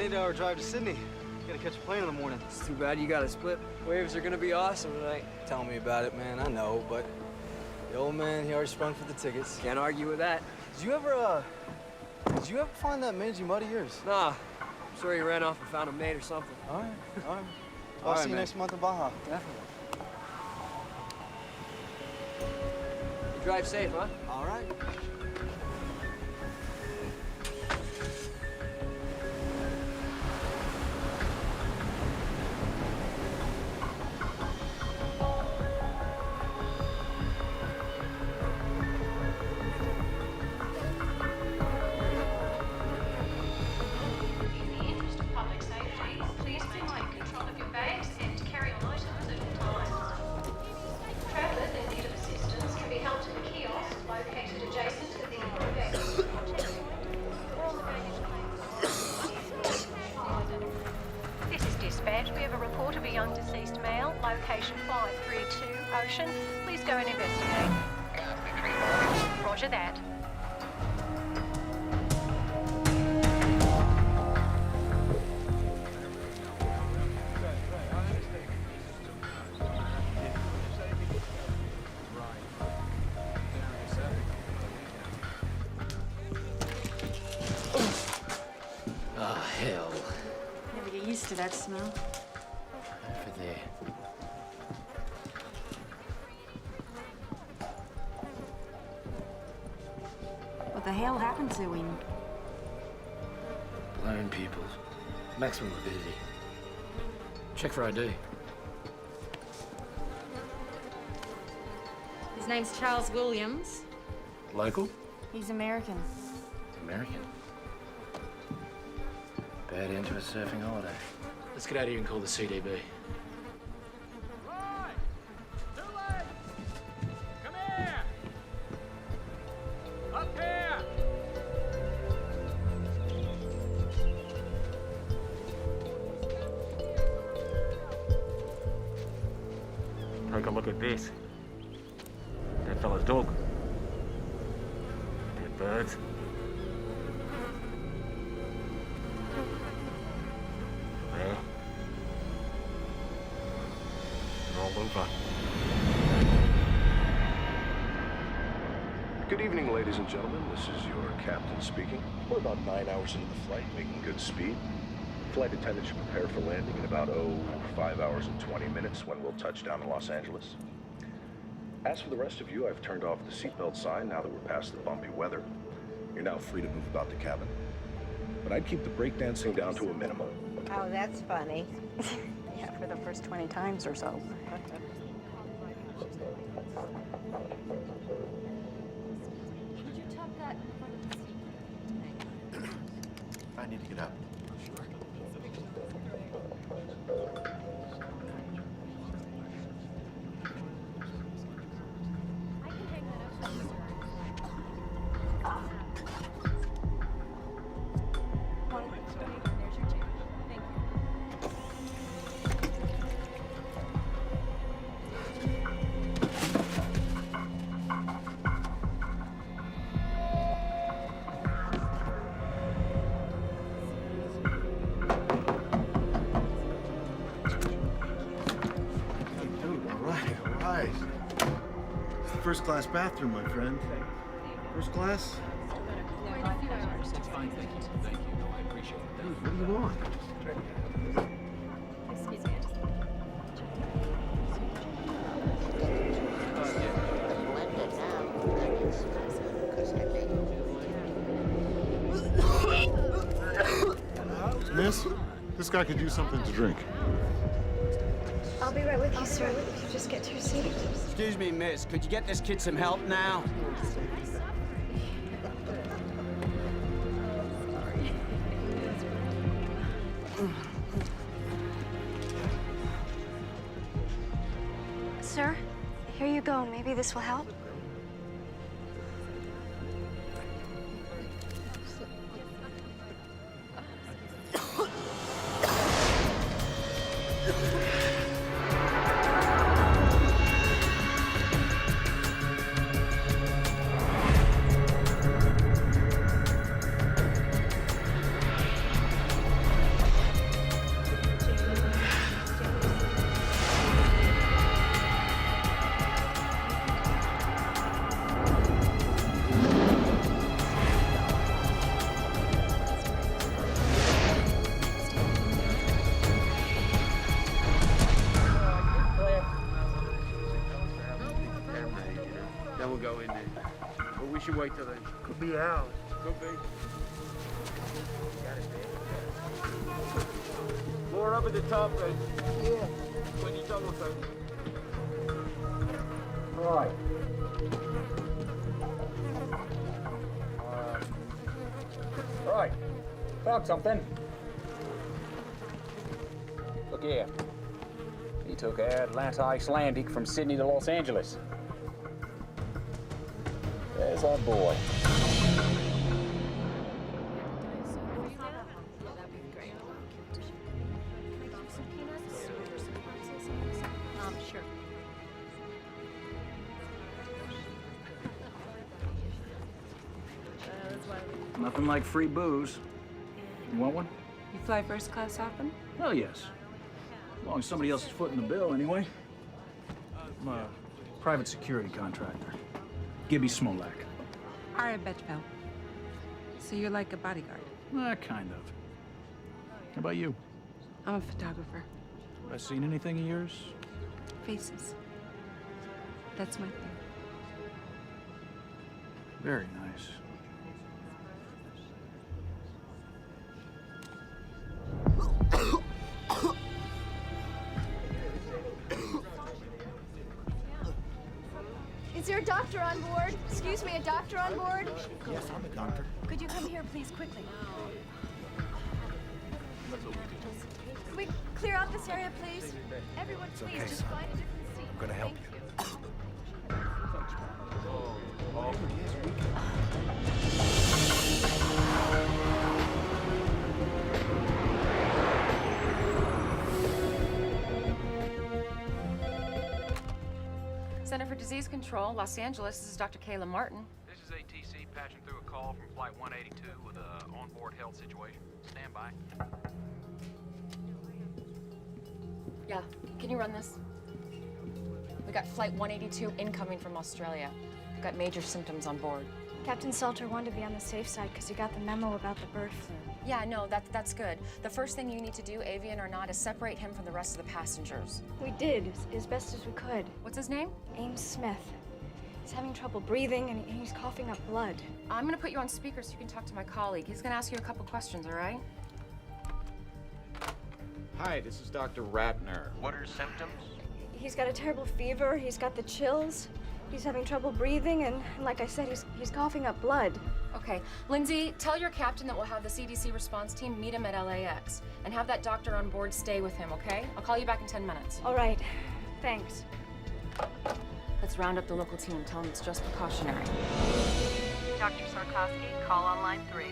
an 8-hour drive to Sydney. Gotta catch a plane in the morning. It's too bad you got to split. Waves are gonna be awesome tonight. Tell me about it, man. I know, but the old man, he already sprung for the tickets. Can't argue with that. Did you ever find that mangy mud of yours? Nah, I'm sure he ran off and found a mate or something. All right, all right. All I'll right, see you man. next month in Baja. Definitely. You drive safe, huh? All right. In the interest of public safety, please maintain control of your bags and carry on items at all times. Travellers in need of assistance can be helped in a kiosk located adjacent to the baggage. This is dispatch. We have a report of a young deceased male, location 532 Ocean. Please go and investigate. Roger that. Oh, hell. Never get used to that smell. Over there. What the hell happened to him? Blown pupils. Maximum avidity. Check for ID. His name's Charles Williams. Local? He's American. American. Bad end to a surfing holiday. Let's get out of here and call the CDB. Take a look at this. That fella's dog. Dead birds. There. They're all over. Good evening, ladies and gentlemen. This is your captain speaking. We're about 9 hours into the flight, making good speed. Flight attendant should prepare for landing in about, 5 hours and 20 minutes when we'll touch down in Los Angeles. As for the rest of you, I've turned off the seatbelt sign now that we're past the bumpy weather. You're now free to move about the cabin. But I'd keep the breakdancing down to a minimum. Oh, that's funny. Yeah, for the first 20 times or so. I need to get up. First class bathroom, my friend. First class? It's fine, thank you. Thank you. No, I appreciate it. Dude, what do you want? Miss, this guy could use something to drink. I'll be right with you, sir. If you just get to your seat. Excuse me, miss. Could you get this kid some help now? Sir, here you go. Maybe this will help. should wait till then. Could be hours. Could be. More up at the top, then. Yeah. When you double thing. Right. Right. Found something. Look here. He took Air Atlanta Icelandic from Sydney to Los Angeles. There's our boy. Sure. Nothing like free booze. You want one? You fly first class often? Well, yes. As long as somebody else is footing the bill, anyway. I'm a private security contractor. Gibby Smolak. Ara Betchville. So you're like a bodyguard? Kind of. How about you? I'm a photographer. Have I seen anything of yours? Faces. That's my thing. Very nice. Is there a doctor on board? Excuse me, a doctor on board? Yes, I'm a doctor. Could you come here, please, quickly? Can we clear out this area, please? Everyone, please, just find a different seat. I'm gonna help Thank you. Center for Disease Control, Los Angeles. This is Dr. Kayla Martin. This is ATC patching through a call from Flight 182 with an onboard health situation. Stand by. Yeah, can you run this? We got Flight 182 incoming from Australia. We've got major symptoms on board. Captain Salter wanted to be on the safe side because he got the memo about the bird flu. Yeah, no, that's good. The first thing you need to do, avian or not, is separate him from the rest of the passengers. We did, as best as we could. What's his name? Ames Smith. He's having trouble breathing and he's coughing up blood. I'm gonna put you on speaker so you can talk to my colleague. He's gonna ask you a couple questions, all right? Hi, this is Dr. Ratner. What are symptoms? He's got a terrible fever, he's got the chills, he's having trouble breathing, and like I said, he's coughing up blood. Okay, Lindsay, tell your captain that we'll have the CDC response team meet him at LAX and have that doctor on board stay with him, okay? I'll call you back in 10 minutes. All right, thanks. Let's round up the local team. Tell them it's just precautionary. Dr. Sarkowski, call on line 3.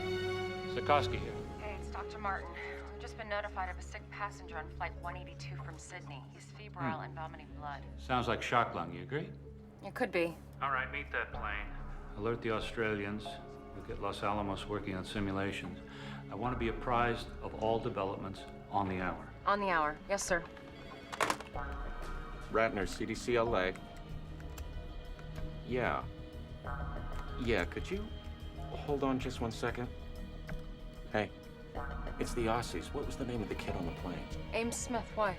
Sikorsky here. Hey, it's Dr. Martin. We've just been notified of a sick passenger on Flight 182 from Sydney. He's febrile and vomiting blood. Sounds like shock lung, you agree? It could be. All right, meet that plane. Alert the Australians. We'll get Los Alamos working on simulations. I want to be apprised of all developments on the hour. On the hour. Yes, sir. Ratner, CDC LA. Yeah. Yeah, could you hold on just 1 second? Hey, it's the Aussies. What was the name of the kid on the plane? Ames Smith, why?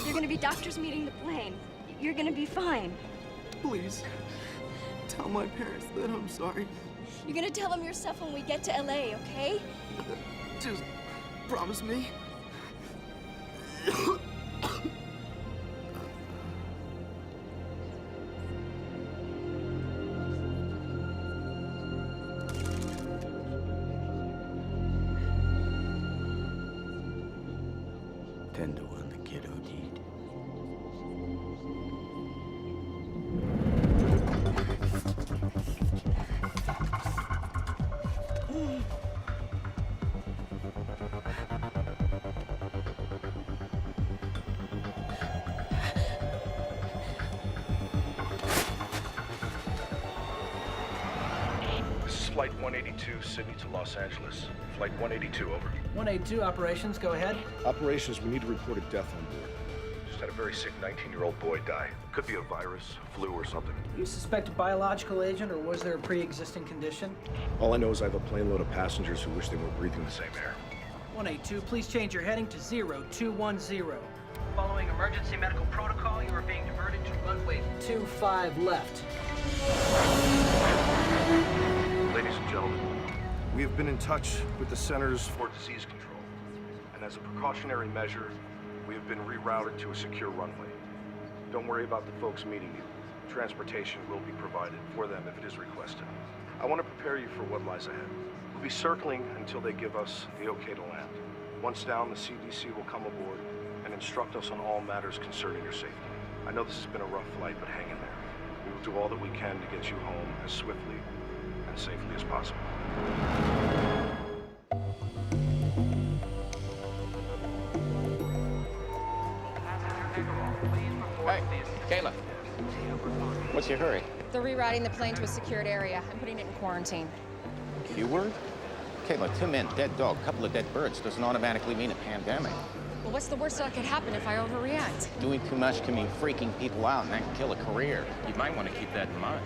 You're gonna be doctors meeting the plane. You're gonna be fine. Please, tell my parents that I'm sorry. You're gonna tell them yourself when we get to LA, okay? Just promise me. Tender when the kid OD'd. This is Flight 182, Sydney to Los Angeles. Flight 182, over. 182 operations, go ahead. Operations, we need to report a death on board. Just had a very sick 19-year-old boy die. Could be a virus, flu, or something. You suspect a biological agent, or was there a pre-existing condition? All I know is I have a plane load of passengers who wish they were breathing the same air. 182, please change your heading to 0210. Following emergency medical protocol, you are being diverted to runway 25 left. Ladies and gentlemen, we have been in touch with the Centers for Disease Control, and as a precautionary measure, we have been rerouted to a secure runway. Don't worry about the folks meeting you. Transportation will be provided for them if it is requested. I want to prepare you for what lies ahead. We'll be circling until they give us the okay to land. Once down, the CDC will come aboard and instruct us on all matters concerning your safety. I know this has been a rough flight, but hang in there. We will do all that we can to get you home as swiftly and safely as possible. Hey, Kayla. What's your hurry? They're rerouting the plane to a secured area. I'm putting it in quarantine. Q-word? Kayla, 2 men, dead dog, couple of dead birds doesn't automatically mean a pandemic. Well, what's the worst that could happen if I overreact? Doing too much can mean freaking people out, and that can kill a career. You might want to keep that in mind.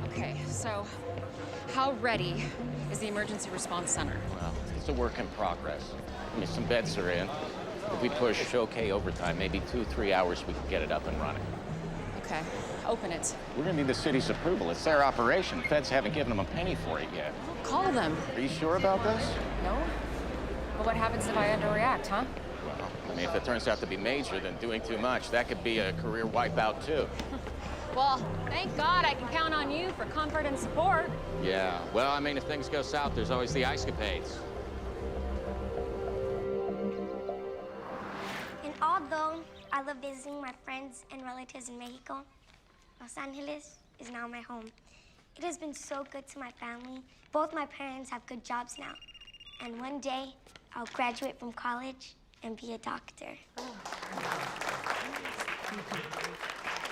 Okay, so how ready is the emergency response center? Well, it's a work in progress. I mean, some beds are in. If we push okay overtime, maybe 2-3 hours, we can get it up and running. Okay, open it. We're gonna need the city's approval. It's their operation. Feds haven't given them a penny for it yet. Call them. Are you sure about this? No? But what happens if I underreact, huh? Well, I mean, if it turns out to be major, then doing too much, that could be a career wipeout, too. Well, thank God I can count on you for comfort and support. Yeah, well, I mean, if things go south, there's always the ice-capades. And although I love visiting my friends and relatives in Mexico, Los Angeles is now my home. It has been so good to my family. Both my parents have good jobs now. And one day, I'll graduate from college and be a doctor.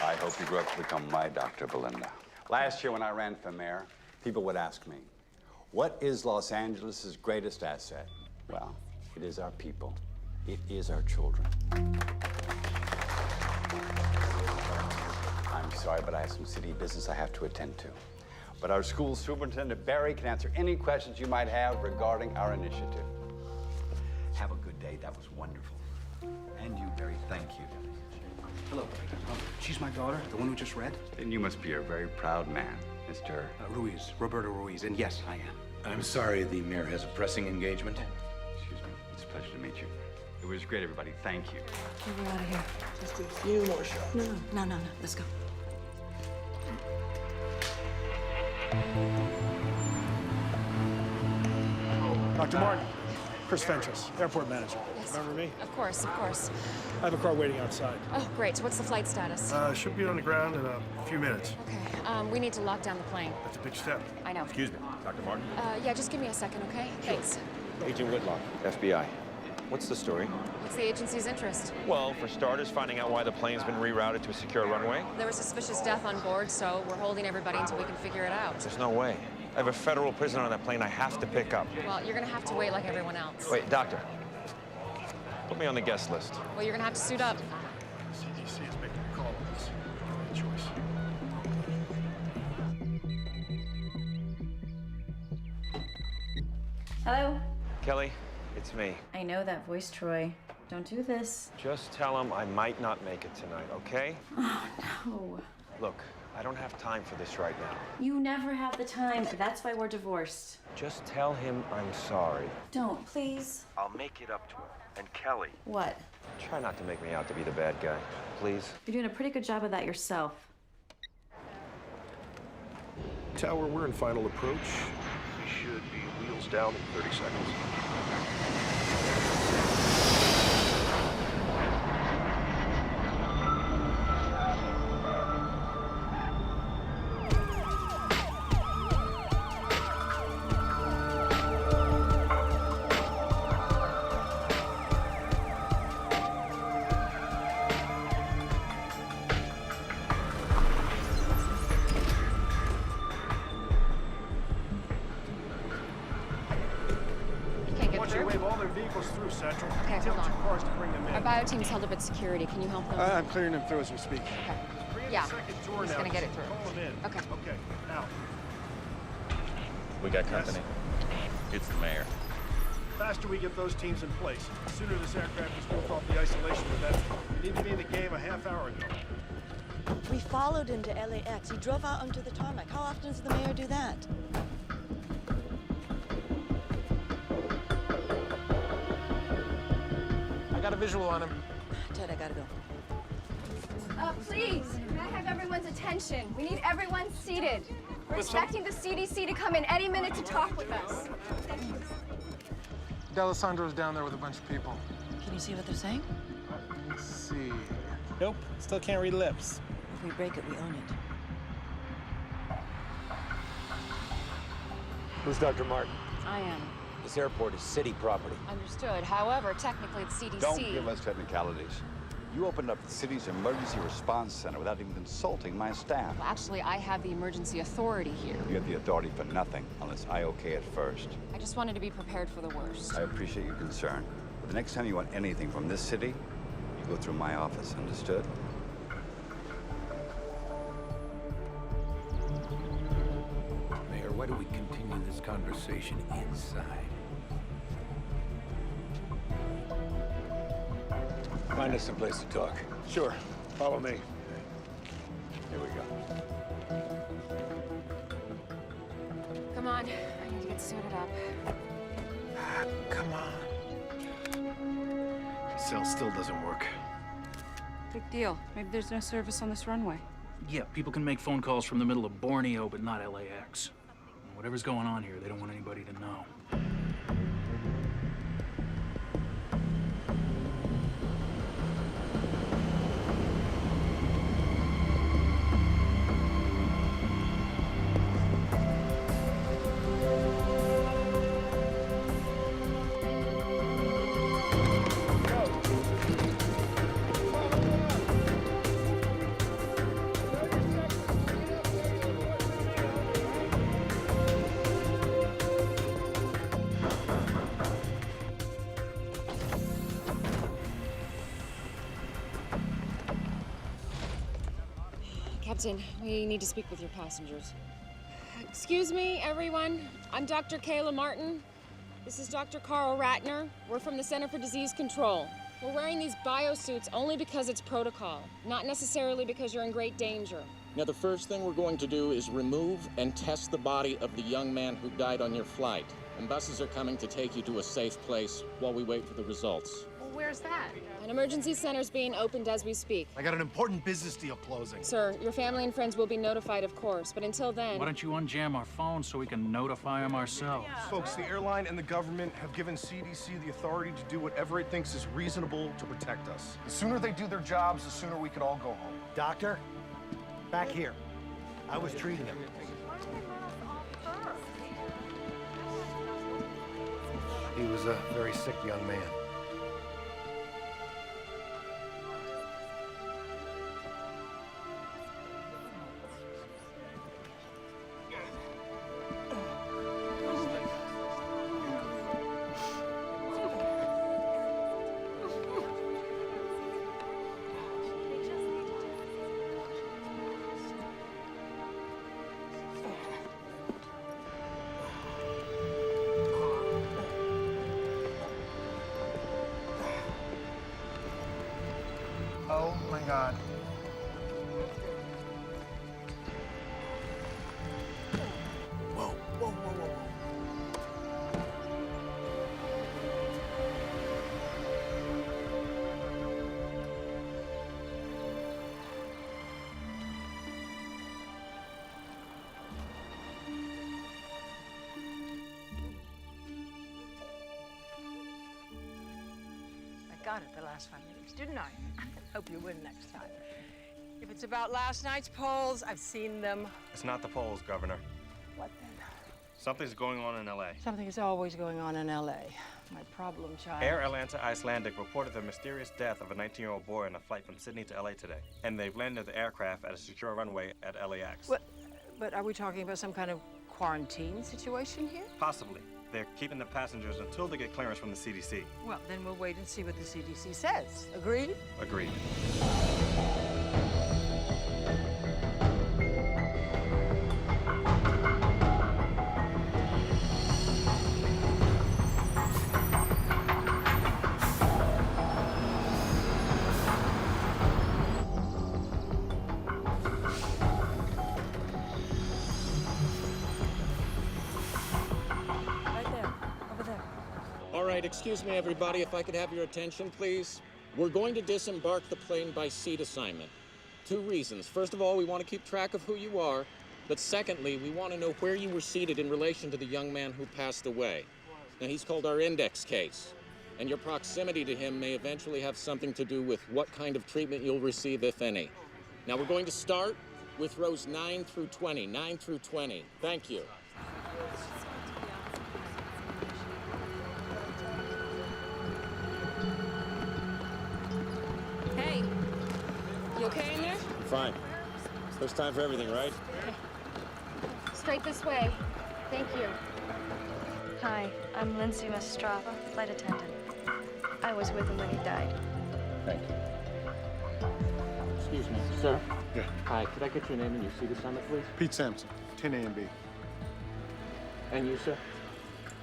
I hope you grow up to become my Dr. Belinda. Last year when I ran for mayor, people would ask me, what is Los Angeles' greatest asset? Well, it is our people. It is our children. I'm sorry, but I have some city business I have to attend to. But our school superintendent, Barry, can answer any questions you might have regarding our initiative. Have a good day. That was wonderful. And you, Barry, thank you. Hello, Barry. She's my daughter, the one who just read? Then you must be a very proud man, Mr. Ruiz, Roberto Ruiz, and yes, I am. I'm sorry, the mayor has a pressing engagement. Excuse me. It's a pleasure to meet you. It was great, everybody. Thank you. We're out of here. Just a few more shots. No. Let's go. Dr. Martin, Chris Fentress, airport manager. Yes. Remember me? Of course, of course. I have a car waiting outside. Oh, great. So what's the flight status? Should be on the ground in a few minutes. Okay. We need to lock down the plane. That's a big step. I know. Excuse me, Dr. Martin? Yeah, just give me a second, okay? Thanks. Agent Whitlock, FBI. What's the story? What's the agency's interest? Well, for starters, finding out why the plane's been rerouted to a secure runway. There was suspicious death on board, so we're holding everybody until we can figure it out. There's no way. I have a federal prisoner on that plane I have to pick up. Well, you're gonna have to wait like everyone else. Wait, doctor. Put me on the guest list. Well, you're gonna have to suit up. CDC is making a call on this. No choice. Hello? Kelly, it's me. I know that voice, Troy. Don't do this. Just tell him I might not make it tonight, okay? Oh, no. Look, I don't have time for this right now. You never have the time. That's why we're divorced. Just tell him I'm sorry. Don't, please. I'll make it up to him. And Kelly. What? Try not to make me out to be the bad guy, please. You're doing a pretty good job of that yourself. Tower, we're in final approach. We should be wheels down in 30 seconds. Through Central. Okay, Tell hold 2 on. cars to bring them in. Our bio team's held up at security. Can you help them? I'm clearing them through as we speak. Yeah. Second tour He's now. gonna get it Just through. call them in. Okay. Okay. Now. We got company. It's the mayor. The faster we get those teams in place, the sooner this aircraft is moved off the isolation, the better. We need to be in the game a half hour ago. We followed him to LAX. He drove out onto the tarmac. How often does the mayor do that? I got a visual on him. Ted, I gotta go. Please, may I have everyone's attention? We need everyone seated. We're expecting the CDC to come in any minute to talk with us. D'Alessandro's down there with a bunch of people. Can you see what they're saying? Let's see. Nope, still can't read lips. If we break it, we own it. Who's Dr. Martin? I am. This airport is city property. Understood. However, technically it's CDC. Don't give us technicalities. You opened up the city's emergency response center without even consulting my staff. Well, actually, I have the emergency authority here. You have the authority for nothing unless I okay it first. I just wanted to be prepared for the worst. I appreciate your concern. But the next time you want anything from this city, you go through my office, understood? Mayor, why do we continue this conversation inside? Find us some place to talk. Sure, follow me. Here we go. Come on, I need to get suited up. Come on. Cell still doesn't work. Big deal. Maybe there's no service on this runway. Yeah, people can make phone calls from the middle of Borneo, but not LAX. Whatever's going on here, they don't want anybody to know. Captain, we need to speak with your passengers. Excuse me, everyone. I'm Dr. Kayla Martin. This is Dr. Carl Ratner. We're from the Center for Disease Control. We're wearing these biosuits only because it's protocol, not necessarily because you're in great danger. Now, the first thing we're going to do is remove and test the body of the young man who died on your flight. And buses are coming to take you to a safe place while we wait for the results. Well, where's that? An emergency center's being opened as we speak. I got an important business deal closing. Sir, your family and friends will be notified, of course, but until then... Why don't you unjam our phones so we can notify them ourselves? Folks, the airline and the government have given CDC the authority to do whatever it thinks is reasonable to protect us. The sooner they do their jobs, the sooner we can all go home. Doctor, back here. I was treating him. He was a very sick young man. Oh my God. Whoa, whoa, whoa, whoa, whoa. I got it the last 5 minutes, didn't I? Hope you win next time. If it's about last night's polls, I've seen them. It's not the polls, Governor. What then? Something's going on in L.A. Something is always going on in L.A. My problem child. Air Atlanta Icelandic reported the mysterious death of a 19-year-old boy on a flight from Sydney to L.A. today. And they've landed the aircraft at a secure runway at LAX. But are we talking about some kind of quarantine situation here? Possibly. They're keeping the passengers until they get clearance from the CDC. Well, then we'll wait and see what the CDC says. Agreed? Agreed. right, excuse me, everybody, if I could have your attention, please. We're going to disembark the plane by seat assignment. 2 reasons. First of all, we want to keep track of who you are. But secondly, we want to know where you were seated in relation to the young man who passed away. Now, he's called our index case. And your proximity to him may eventually have something to do with what kind of treatment you'll receive, if any. Now, we're going to start with rows 9 through 20. 9 through 20. Thank you. Hey, you okay in there? Fine. First time for everything, right? Straight this way. Thank you. Hi, I'm Lindsay Mastrava, flight attendant. I was with him when he died. Thank you. Excuse me, sir. Yeah. Hi, could I get your name and your seat assignment, please? Pete Sampson, 10 A and B. And you, sir?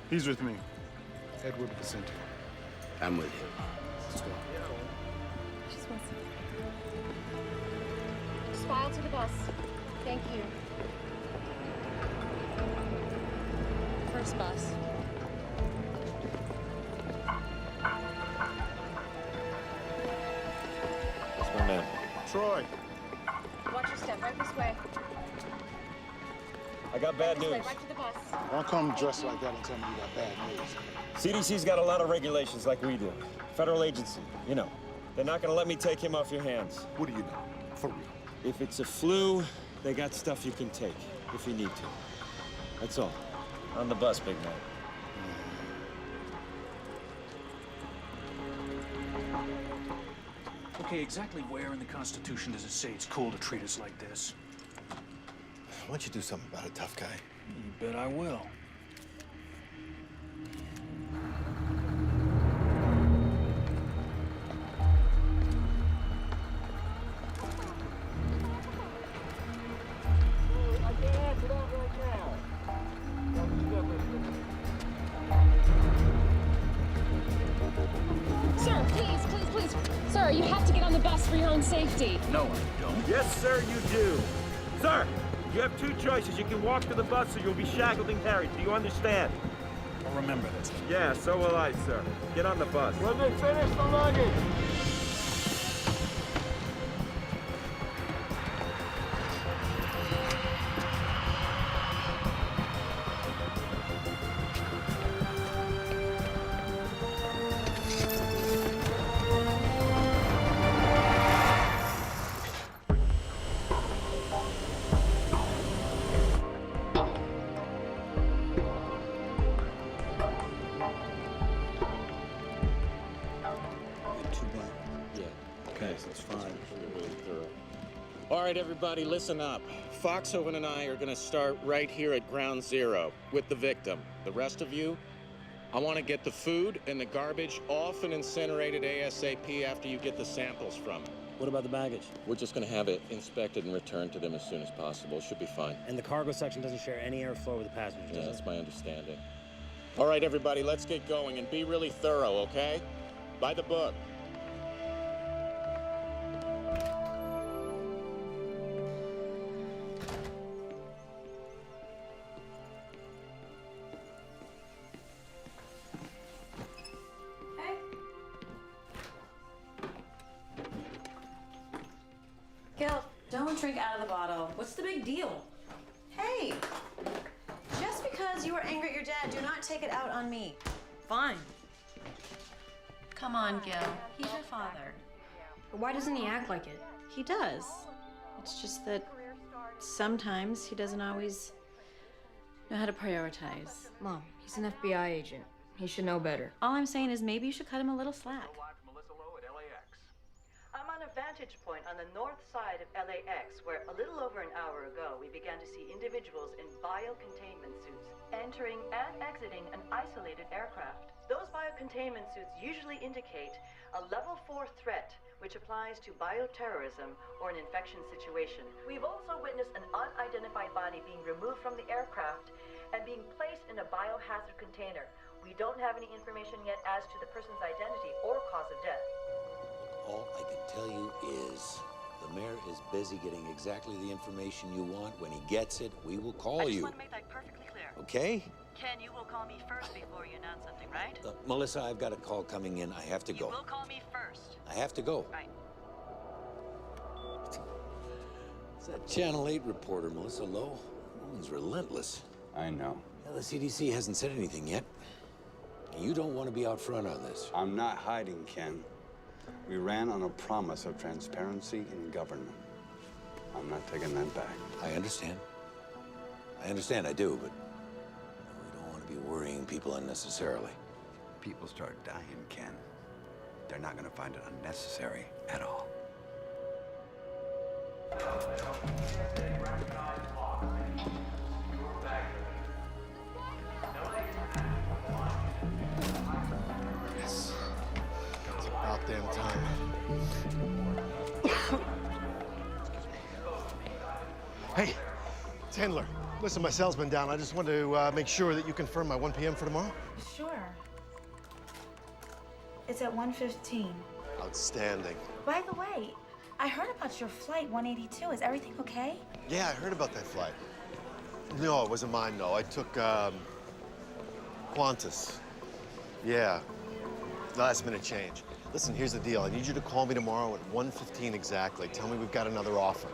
He's with me. Edward Vicente. I'm with you. Let's go. Just file to the bus. Thank you. First bus. That's my man. Troy. Watch your step. Right this way. I got bad This way, news. right to the bus. Don't come dressed like that and tell me you got bad news. CDC's got a lot of regulations like we do. Federal agency, you know. They're not gonna let me take him off your hands. What do you know? For real. If it's a flu, they got stuff you can take if you need to. That's all. On the bus, big man. Okay, exactly where in the Constitution does it say it's cool to treat us like this? Why don't you do something about it, tough guy? You bet I will. Sir, please. Sir, you have to get on the bus for your own safety. No, I don't. Yes, sir, you do. Sir, you have 2 choices. You can walk to the bus or you'll be shackled and carried. Do you understand? I'll remember this. Yeah, so will I, sir. Get on the bus. When they finish the luggage. All right, everybody, listen up. Foxhoven and I are going to start right here at ground zero with the victim. The rest of you, I want to get the food and the garbage off and incinerated ASAP after you get the samples from it. What about the baggage? We're just going to have it inspected and returned to them as soon as possible. Should be fine. And the cargo section doesn't share any airflow with the passengers, Yeah, does that's it? my understanding. All right, everybody, let's get going and be really thorough, okay? By the book. Gil, don't drink out of the bottle. What's the big deal? Hey! Just because you were angry at your dad, do not take it out on me. Fine. Come on, Gil. He's your father. Why doesn't he act like it? He does. It's just that sometimes he doesn't always know how to prioritize. Mom, he's an FBI agent. He should know better. All I'm saying is maybe you should cut him a little slack. I'm on a vantage point on the north side of LAX, where a little over an hour ago we began to see individuals in biocontainment suits entering and exiting an isolated aircraft. Those biocontainment suits usually indicate a level 4 threat, which applies to bioterrorism or an infection situation. We've also witnessed an unidentified body being removed from the aircraft and being placed in a biohazard container. We don't have any information yet as to the person's identity or cause of death. All I can tell you is the mayor is busy getting exactly the information you want. When he gets it, we will call I just you. want to make that perfectly clear. Okay? Ken, you will call me first before you announce something, right? Melissa, I've got a call coming in. I have to go. You will call me first. I have to go. Right. It's that Channel 8 reporter, Melissa Lowe. Woman's relentless. I know. Now, the CDC hasn't said anything yet. You don't want to be out front on this. I'm not hiding, Ken. We ran on a promise of transparency in government. I'm not taking that back. I understand. I do, but we don't want to be worrying people unnecessarily. People start dying, Ken. They're not going to find it unnecessary at all. Yes. It's about damn time. Hey, it's Handler. Listen, my cell's been down. I just wanted to make sure that you confirm my 1 p.m. for tomorrow. Sure. It's at 1:15. Outstanding. By the way, I heard about your flight 182. Is everything okay? Yeah, I heard about that flight. No, it wasn't mine, though. I took, Qantas. Yeah. Last minute change. Listen, here's the deal. I need you to call me tomorrow at 1:15 exactly. Tell me we've got another offer.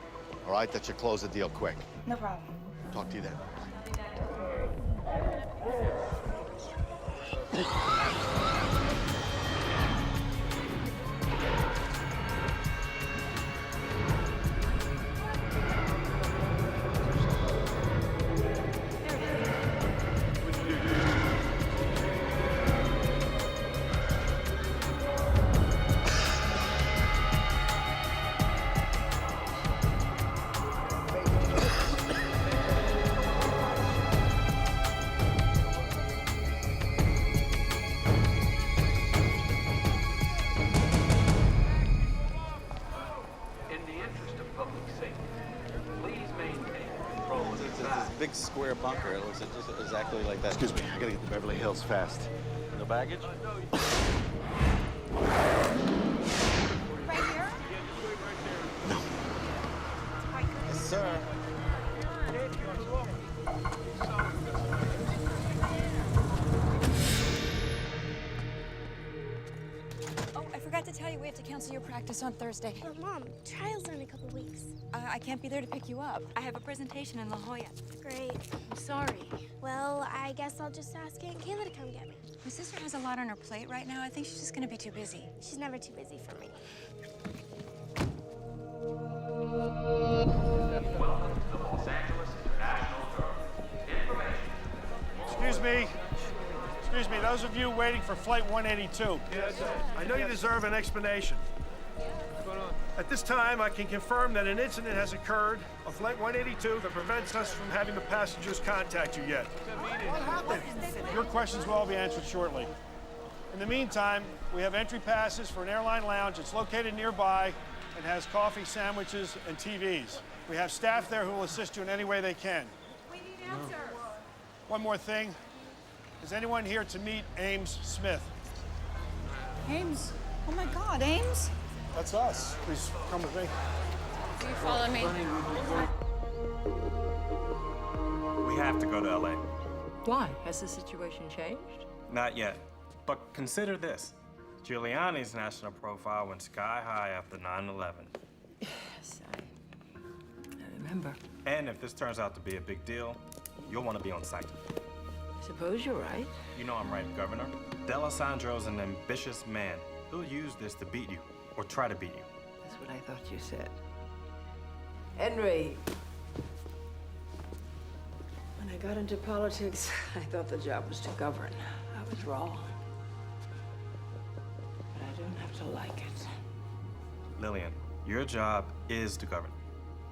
All right? That should close the deal quick. No problem. Talk to you then. Big square bunker. It looks just exactly like that. Excuse me, I gotta get to Beverly Hills fast. No baggage? Right here? No. Yes, sir. Oh, I forgot to tell you we have to cancel your practice on Thursday. But Mom, trial's in a couple weeks. I can't be there to pick you up. I have a presentation in La Jolla. Great. I'm sorry. Well, I guess I'll just ask Aunt Kayla to come get me. My sister has a lot on her plate right now. I think she's just gonna be too busy. She's never too busy for me. Welcome to the Los Angeles International Terminal. Information. Excuse me, those of you waiting for Flight 182. I know you deserve an explanation. At this time, I can confirm that an incident has occurred on Flight 182 that prevents us from having the passengers contact you yet. What happened? Your questions will all be answered shortly. In the meantime, we have entry passes for an airline lounge. It's located nearby and has coffee, sandwiches, and TVs. We have staff there who will assist you in any way they can. We need answers. One more thing. Is anyone here to meet Ames Smith? Ames? Oh my God, Ames? That's us. Please come with me. Do you follow me? We have to go to LA. Why? Has the situation changed? Not yet. But consider this. Giuliani's national profile went sky high after 9/11. Yes, I remember. And if this turns out to be a big deal, you'll want to be on site. I suppose you're right. You know I'm right, Governor. D'Alessandro's an ambitious man. He'll use this to beat you, or try to beat you. That's what I thought you said. Henry, when I got into politics, I thought the job was to govern. I was wrong. But I don't have to like it. Lillian, your job is to govern.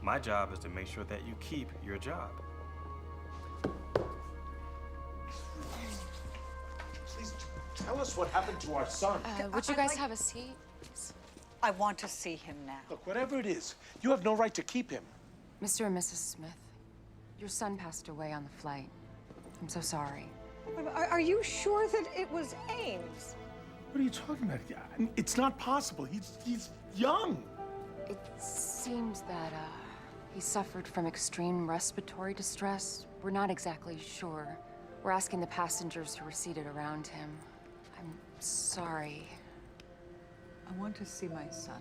My job is to make sure that you keep your job. Please tell us what happened to our son. Would you guys have a seat? I want to see him now. Look, whatever it is, you have no right to keep him. Mr. and Mrs. Smith, your son passed away on the flight. I'm so sorry. Are you sure that it was Ames? What are you talking about? It's not possible. He's young. It seems that he suffered from extreme respiratory distress. We're not exactly sure. We're asking the passengers who were seated around him. I I'm sorry. I want to see my son.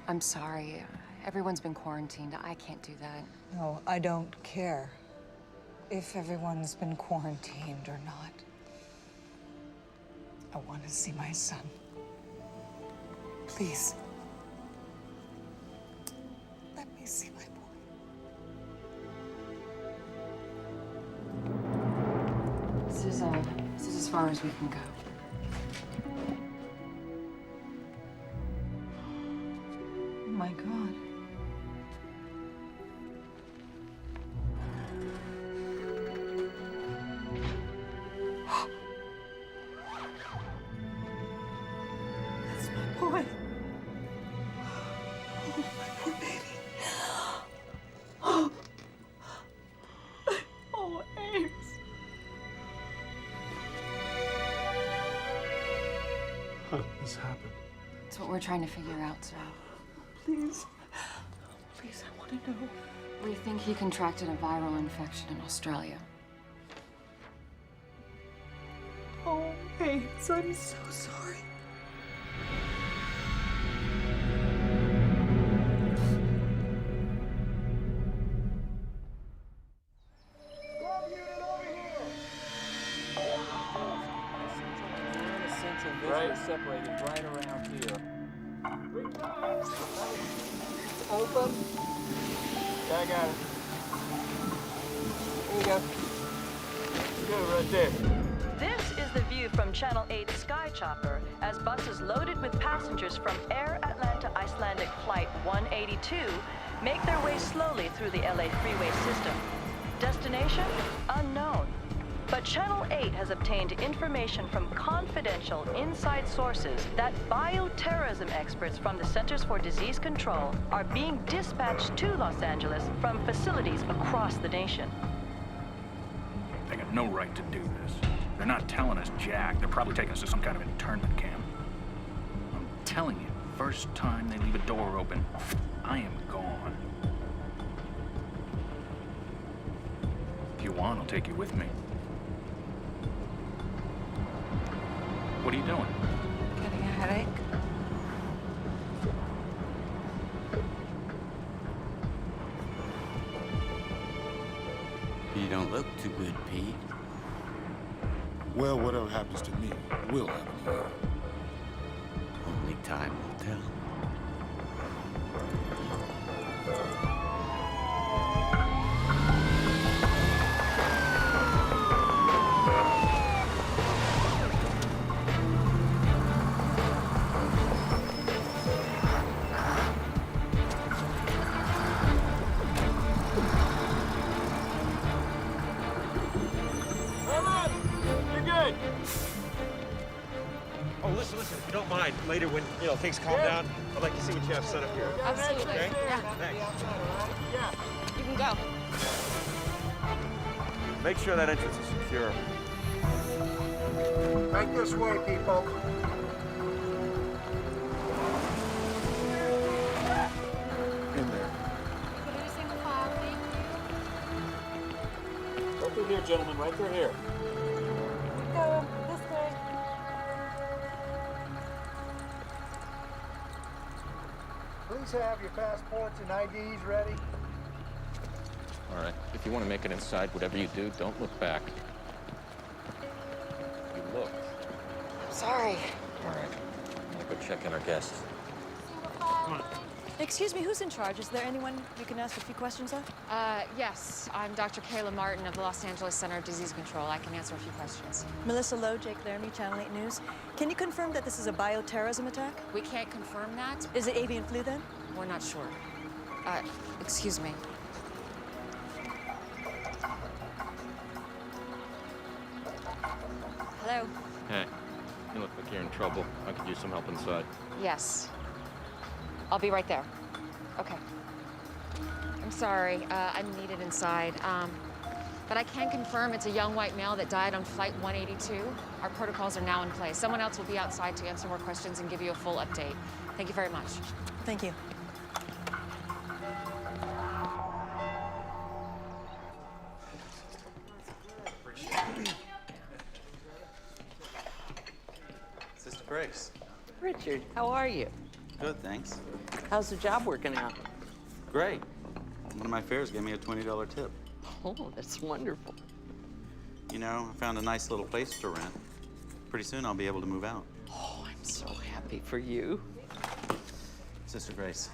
I'm sorry. Everyone's been quarantined. I can't do that. No, I don't care if everyone's been quarantined or not. I want to see my son. Please. Let me see my boy. This is as far as we can go. Oh my God. That's my boy. Oh, my poor baby. Oh, Ames. How did this happen? It's what we're trying to figure out, sir. Please. Please, I want to know. We think he contracted a viral infection in Australia. Oh, Ames, I'm so sorry. Right. Separated right around here. Open. Yeah, I got it. There you go. Good, right there. This is the view from Channel 8 Sky Chopper as buses loaded with passengers from Air Atlanta Icelandic Flight 182 make their way slowly through the LA freeway system. Destination? Unknown. But Channel 8 has obtained information from confidential inside sources that bioterrorism experts from the Centers for Disease Control are being dispatched to Los Angeles from facilities across the nation. They got no right to do this. They're not telling us jack. They're probably taking us to some kind of internment camp. I'm telling you, first time they leave a door open, I am gone. If you want, I'll take you with me. What are you doing? Getting a headache? You don't look too good, Pete. Well, whatever happens to me will happen to you. Only time will tell. Oh, listen, if you don't mind, later when, things calm down, I'd like to see what you have set up here. Absolutely. Okay? Yeah. Thanks. You can go. Make sure that entrance is secure. Right this way, people. In there. Right through here, gentlemen, right through here. Go this way. Please have your passports and IDs ready. All right. If you want to make it inside, whatever you do, don't look back. You look. Sorry. All right. I'll go check in our guests. Come on. Excuse me, who's in charge? Is there anyone you can ask a few questions of? Yes. I'm Dr. Kayla Martin of the Los Angeles Center of Disease Control. I can answer a few questions. Melissa Lowe, Jake Laramie, Channel 8 News. Can you confirm that this is a bioterrorism attack? We can't confirm that. Is it avian flu then? We're not sure. Excuse me. Hello? Hey, you look like you're in trouble. I could use some help inside. Yes. I'll be right there. Okay. I'm sorry. I'm needed inside. But I can confirm it's a young white male that died on Flight 182. Our protocols are now in place. Someone else will be outside to answer more questions and give you a full update. Thank you very much. Thank you. Grace. Richard, how are you? Good, thanks. How's the job working out? Great. One of my fares gave me a $20 tip. Oh, that's wonderful. You know, I found a nice little place to rent. Pretty soon I'll be able to move out. Oh, I'm so happy for you. Sister Grace.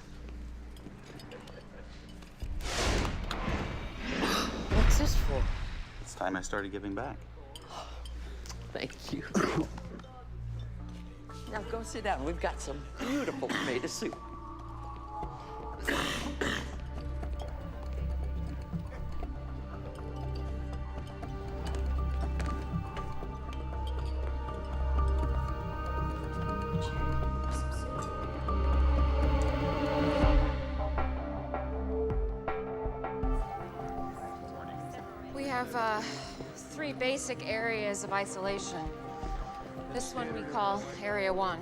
What's this for? It's time I started giving back. Thank you. Now go sit down. We've got some beautiful tomato soup. We have 3 basic areas of isolation. This one we call Area 1.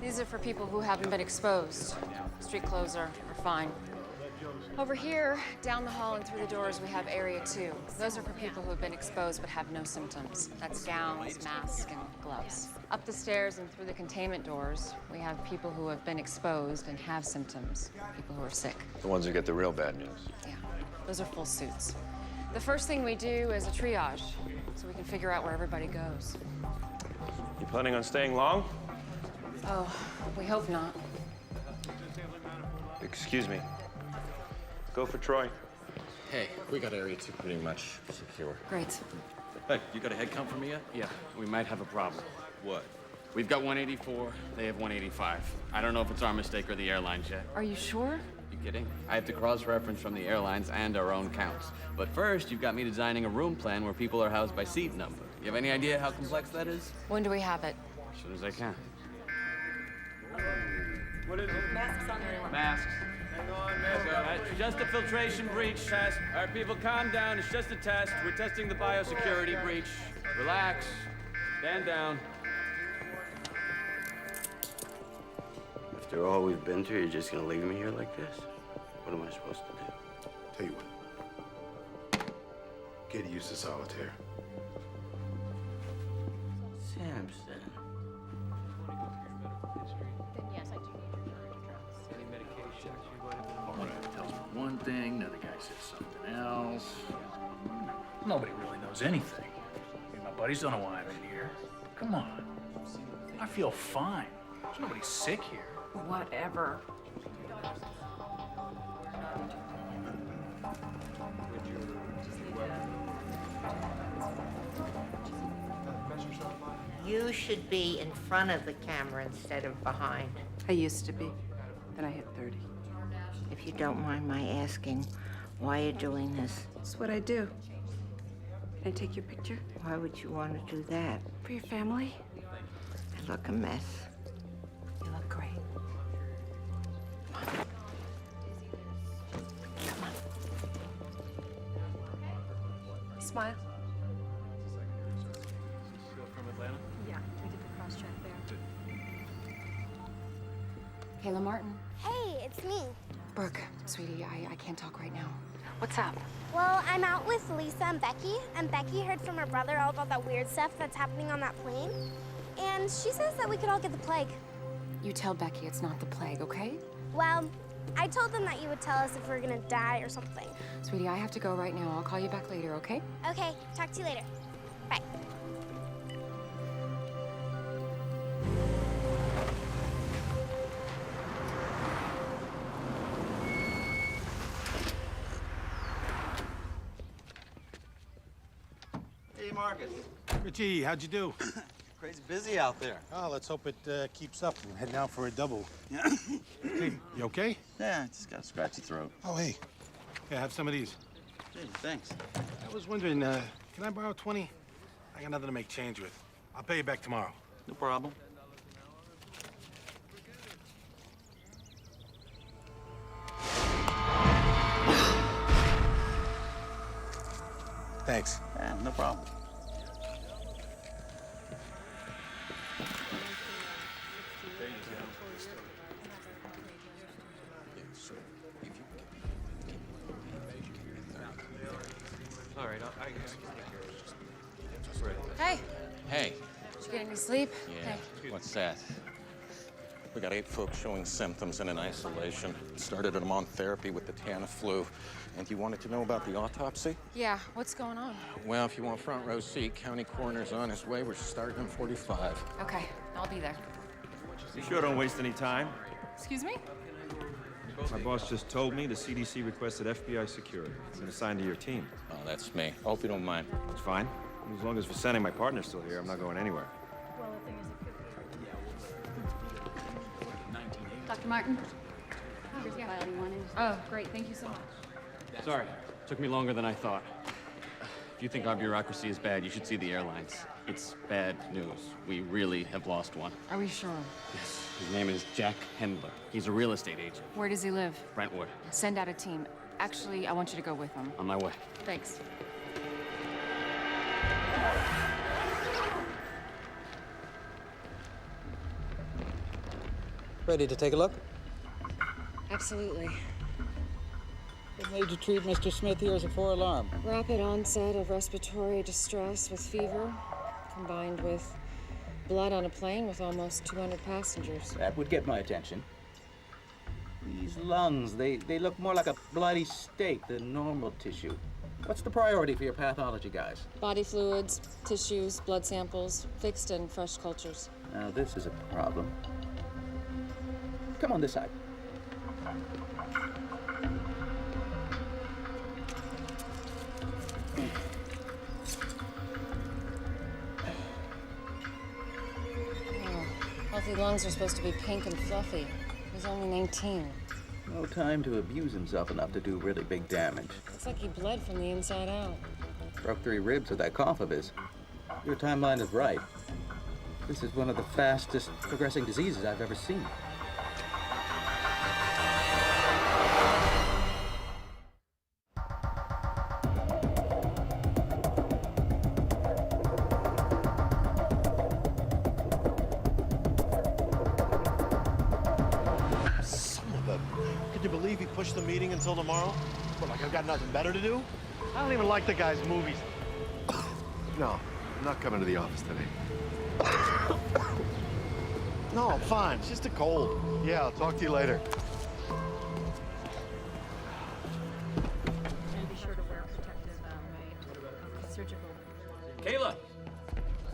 These are for people who haven't been exposed. Street clothes are fine. Over here, down the hall and through the doors, we have Area 2. Those are for people who have been exposed but have no symptoms. That's gowns, masks, and gloves. Up the stairs and through the containment doors, we have people who have been exposed and have symptoms, people who are sick. The ones who get the real bad news. Yeah, those are full suits. The first thing we do is a triage, so we can figure out where everybody goes. You planning on staying long? Oh, we hope not. Excuse me. Go for Troy. Hey, we got Area 2 pretty much secure. Great. Hey, you got a head count for me yet? Yeah, we might have a problem. What? We've got 184, they have 185. I don't know if it's our mistake or the airlines yet. Are you sure? You kidding? I have to cross-reference from the airlines and our own counts. But first, you've got me designing a room plan where people are housed by seat number. You have any idea how complex that is? When do we have it? As soon as I can. What is it? Masks on everyone. Masks. Hang on, man. It's just a filtration breach test. All right, people, calm down. It's just a test. We're testing the biosecurity breach. Relax. Stand down. After all we've been through, you're just gonna leave me here like this? What am I supposed to do? Tell you what. Get used to solitaire. Samson. Yes, I do need your current address. Any medication? One guy tells me one thing, another guy says something else. Nobody really knows anything. I mean, my buddies don't know why I'm in here. Come on. I feel fine. There's nobody sick here. Whatever. You should be in front of the camera instead of behind. I used to be. Then I hit 30. If you don't mind my asking, why you're doing this? It's what I do. Can I take your picture? Why would you want to do that? For your family? I look a mess. You look great. Smile. From Atlanta? Yeah, we did the cross-check there. Kayla Martin. Hey, it's me. Brooke, sweetie, I can't talk right now. What's up? Well, I'm out with Lisa and Becky heard from her brother all about that weird stuff that's happening on that plane. And she says that we could all get the plague. You tell Becky it's not the plague, okay? Well, I told them that you would tell us if we're gonna die or something. Sweetie, I have to go right now. I'll call you back later, okay? Okay, talk to you later. Bye. Hey, Marcus. Richie, how'd you do? Crazy busy out there. Oh, let's hope it keeps up. I'm heading out for a double. Hey, you okay? Yeah, I just got a scratchy throat. Oh, hey. Yeah, have some of these. Hey, thanks. I was wondering, can I borrow 20? I got nothing to make change with. I'll pay you back tomorrow. No problem. Thanks. Yeah, no problem. All right, I can take care of it. Hey, Hey, did you get get any sleep? Yeah. What's that? We got 8 folks showing symptoms and in isolation. Started them on therapy with the Tamiflu. And you wanted to know about the autopsy? Yeah, what's going on? Well, if you want front row seat, county coroner's on his way. We're starting in 45. Okay, I'll be there. You sure don't waste any time. Excuse me? My boss just told me the CDC requested FBI security. It's been assigned to your team. Oh, that's me. Hope you don't mind. It's fine. As long as Vincent, my partner's still here, I'm not going anywhere. Dr. Martin? Here's the file you wanted. Oh, great. Thank you so much. Sorry, took me longer than I thought. If you think our bureaucracy is bad, you should see the airlines. It's bad news. We really have lost one. Are we sure? Yes. His name is Jack Hendler. He's a real estate agent. Where does he live? Brentwood. Send out a team. Actually, I want you to go with him. On my way. Thanks. Ready to take a look? Absolutely. What made you treat Mr. Smith here as a 4-alarm? Rapid onset of respiratory distress with fever, combined with blood on a plane with almost 200 passengers. That would get my attention. These lungs, they look more like a bloody steak than normal tissue. What's the priority for your pathology guys? Body fluids, tissues, blood samples, fixed and fresh cultures. Now this is a problem. Come on this side. Healthy lungs are supposed to be pink and fluffy. He's only 19. No time to abuse himself enough to do really big damage. Looks like he bled from the inside out. Broke 3 ribs with that cough of his. Your timeline is right. This is one of the fastest progressing diseases I've ever seen. Could you believe he pushed the meeting until tomorrow? What, like I've got nothing better to do? I don't even like the guy's movies. No, I'm not coming to the office today. No, I'm fine. It's just a cold. Yeah, I'll talk to you later. And be sure to wear protective, surgical. Kayla!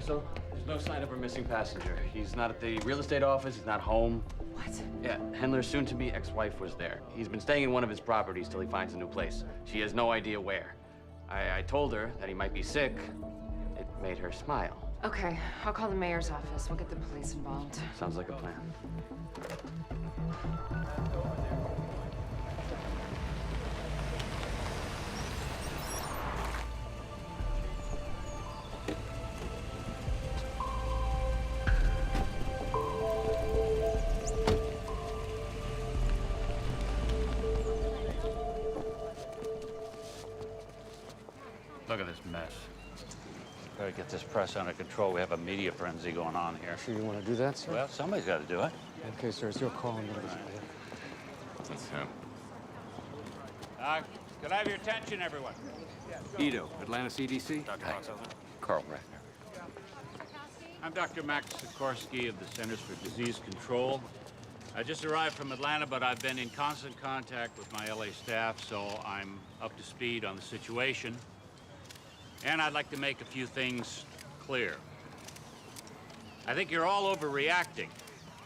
So, there's no sign of her missing passenger. He's not at the real estate office, he's not home. What? Yeah, Hendler's soon-to-be ex-wife was there. He's been staying in one of his properties till he finds a new place. She has no idea where. I told her that he might be sick. It made her smile. Okay, I'll call the mayor's office. We'll get the police involved. Sounds like a plan. Look at this mess. Better get this press under control. We have a media frenzy going on here. Sure you want to do that, sir? Well, somebody's got to do it. Okay, sir, it's your call. That's him. Could I have your attention, everyone? Ito, Atlanta CDC. Carl Ratner. I'm Dr. Max Sikorsky of the Centers for Disease Control. I just arrived from Atlanta, but I've been in constant contact with my LA staff, so I'm up to speed on the situation. And I'd like to make a few things clear. I think you're all overreacting.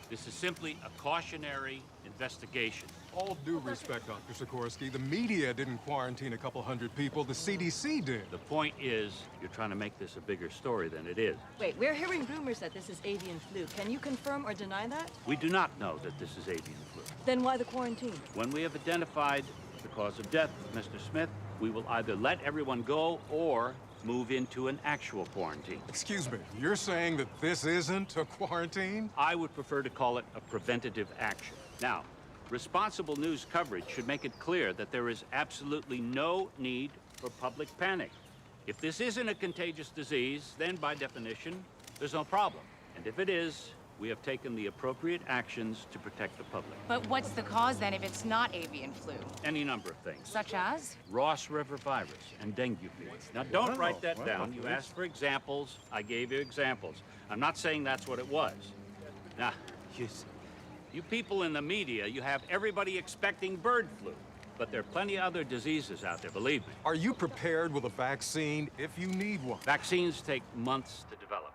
This is simply a cautionary investigation. All due respect, Dr. Sikorsky, the media didn't quarantine a couple hundred people, the CDC did. The point is, you're trying to make this a bigger story than it is. Wait, we're hearing rumors that this is avian flu. Can you confirm or deny that? We do not know that this is avian flu. Then why the quarantine? When we have identified the cause of death of Mr. Smith, we will either let everyone go or move into an actual quarantine. Excuse me, you're saying that this isn't a quarantine? I would prefer to call it a preventative action. Now, responsible news coverage should make it clear that there is absolutely no need for public panic. If this isn't a contagious disease, then by definition, there's no problem. And if it is, we have taken the appropriate actions to protect the public. But what's the cause then if it's not avian flu? Any number of things. Such as? Ross River virus and dengue fever. Now, don't write that down. You asked for examples. I gave you examples. I'm not saying that's what it was. Now, you people in the media, you have everybody expecting bird flu. But there are plenty of other diseases out there, believe me. Are you prepared with a vaccine if you need one? Vaccines take months to develop.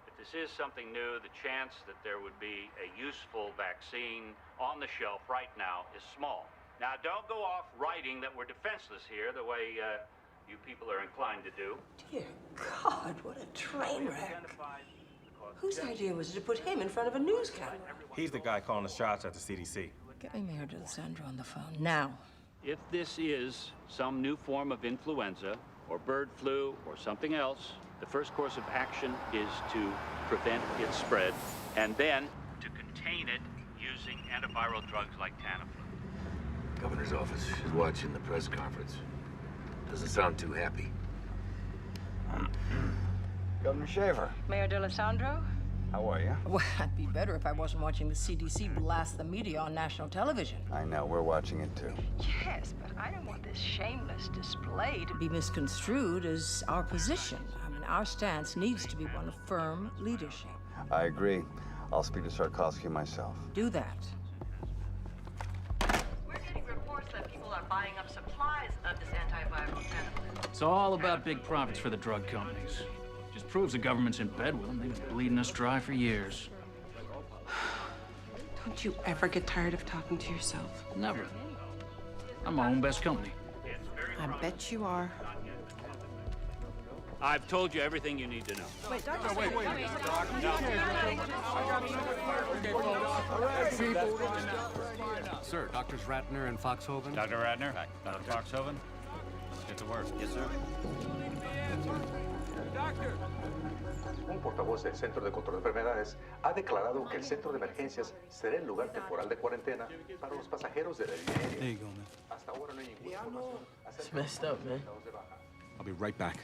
If this is something new, the chance that there would be a useful vaccine on the shelf right now is small. Now, don't go off writing that we're defenseless here the way you people are inclined to do. Dear God, what a train wreck. Whose idea was it to put him in front of a news camera? He's the guy calling the shots at the CDC. Get me Mayor D'Alessandro on the phone now. If this is some new form of influenza or bird flu or something else, the first course of action is to prevent its spread and then to contain it using antiviral drugs like Tamiflu. Governor's office is watching the press conference. Doesn't sound too happy. Governor Shaver. Mayor D'Alessandro? How are you? Well, I'd be better if I wasn't watching the CDC blast the media on national television. I know, we're watching it too. Yes, but I don't want this shameless display to be misconstrued as our position. I mean, our stance needs to be one of firm leadership. I agree. I'll speak to Sarkovsky myself. Do that. We're getting reports that people are buying up supplies of this antiviral Tamiflu. It's all about big profits for the drug companies. Just proves the government's in bed with them. They've been bleeding us dry for years. Don't you ever get tired of talking to yourself? Never. I'm my own best company. I bet you are. I've told you everything you need to know. Wait, Doctor, wait. Sir, Doctors Ratner and Foxhoven. Dr. Ratner? Dr. Foxhoven? Let's get to work. Yes, sir. Un portavoz del Centro de Control de Enfermedades ha declarado que el centro de emergencias será el lugar temporal de cuarentena para los pasajeros de la línea aérea. There you go, man. Hasta ahora no hay ninguna información acerca It's messed up, man. I'll be right back.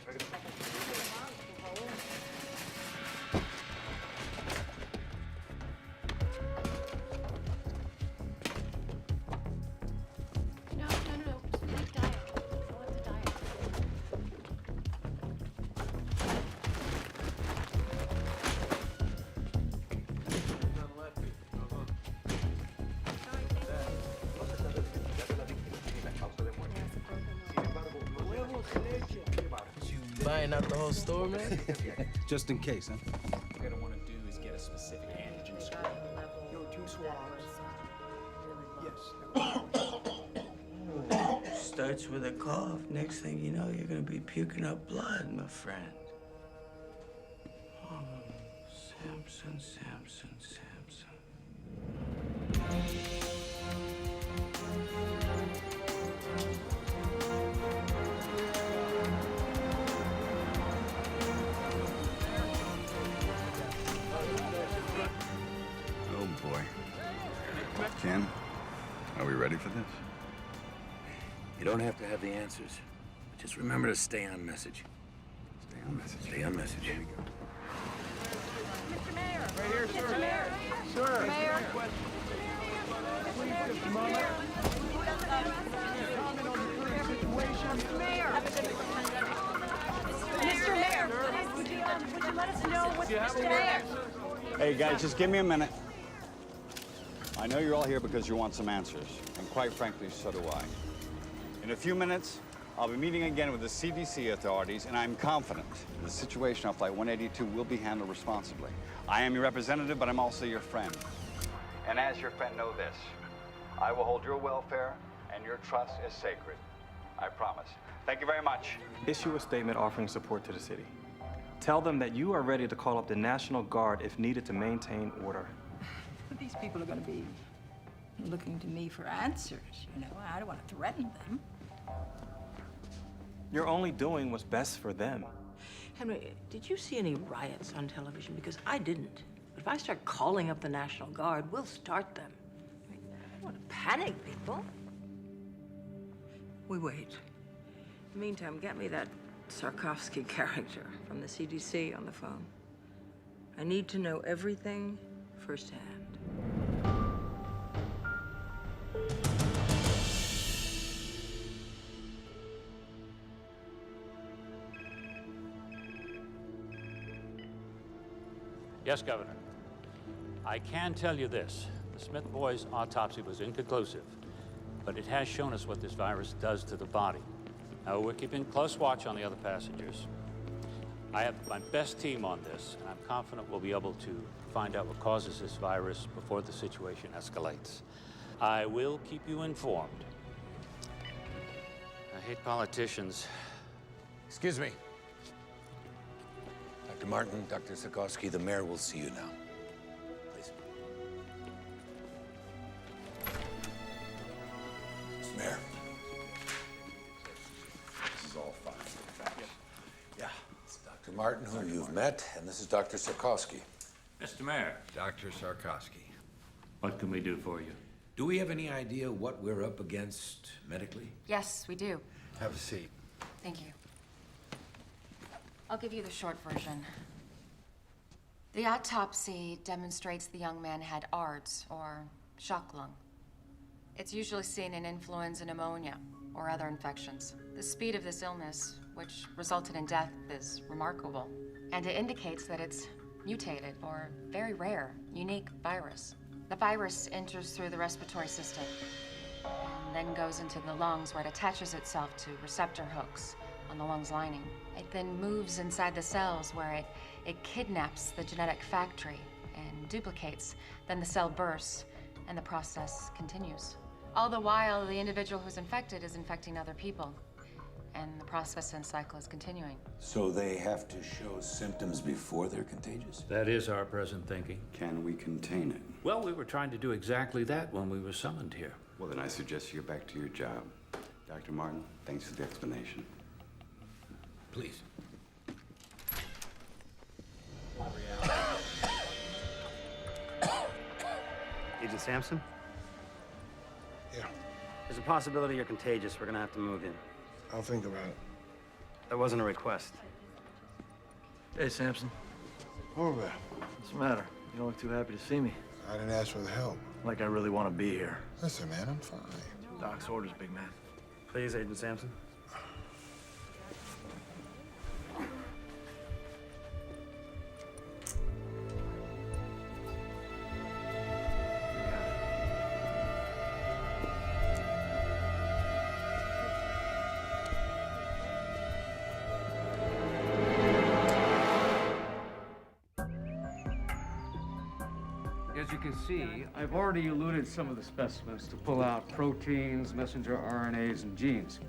No. Leave diet. I want the diet. Buying out the whole store, man? Just in case, huh? What you're gonna want to do is get a specific antigen score. Yo, 2 swabs. Yes. Starts with a cough. Next thing you know, you're gonna be puking up blood, my friend. Oh, Samson. Oh, boy. Ken, are we ready for this? You don't have to have the answers. Just remember to stay on message. Stay on message. Stay on message. Here we go. Mr. Mayor! Right here, sir. Mr. Mayor! Sir. Mayor! Mr. Mayor! Would you let us know what's Mr. Mayor? Hey, guys, just give me a minute. I know you're all here because you want some answers, and quite frankly, so do I. In a few minutes, I'll be meeting again with the CDC authorities, and I'm confident the situation on Flight 182 will be handled responsibly. I am your representative, but I'm also your friend. And as your friend, know this. I will hold your welfare and your trust as sacred. I promise. Thank you very much. Issue a statement offering support to the city. Tell them that you are ready to call up the National Guard if needed to maintain order. But these people are going to be looking to me for answers, you know. I don't want to threaten them. You're only doing what's best for them. Henry, did you see any riots on television? Because I didn't. But if I start calling up the National Guard, we'll start them. I don't want to panic people. We wait. In the meantime, get me that Sarkovsky character from the CDC on the phone. I need to know everything firsthand. Yes, Governor. I can tell you this. The Smith boys' autopsy was inconclusive, but it has shown us what this virus does to the body. Now, we're keeping close watch on the other passengers. I have my best team on this, and I'm confident we'll be able to find out what causes this virus before the situation escalates. I will keep you informed. I hate politicians. Excuse me. Dr. Martin, Dr. Sikorsky, the mayor will see you now. Please. Mr. Mayor. This is all fine. Yeah. It's Dr. Martin, who you've met, and this is Dr. Sikorsky. Mr. Mayor. Dr. Sarkowski. What can we do for you? Do we have any idea what we're up against medically? Yes, we do. Have a seat. Thank you. I'll give you the short version. The autopsy demonstrates the young man had ARDS, or shock lung. It's usually seen in influenza pneumonia or other infections. The speed of this illness, which resulted in death, is remarkable. And it indicates that it's mutated or very rare, unique virus. The virus enters through the respiratory system and then goes into the lungs, where it attaches itself to receptor hooks on the lungs lining. It then moves inside the cells, where it kidnaps the genetic factory and duplicates. Then the cell bursts and the process continues. All the while, the individual who's infected is infecting other people, and the process and cycle is continuing. So they have to show symptoms before they're contagious? That is our present thinking. Can we contain it? Well, we were trying to do exactly that when we were summoned here. Well, then I suggest you get back to your job. Dr. Martin, thanks for the explanation. Please. Agent Sampson? Yeah. There's a possibility you're contagious. We're gonna have to move in. I'll think about it. That wasn't a request. Hey, Sampson. Over. What's the matter? You don't look too happy to see me. I didn't ask for the help. Like I really want to be here. Listen, man, I'm fine. Doc's orders, big man. Please, Agent Sampson. As you can see, I've already eluted some of the specimens to pull out proteins, messenger RNAs, and genes.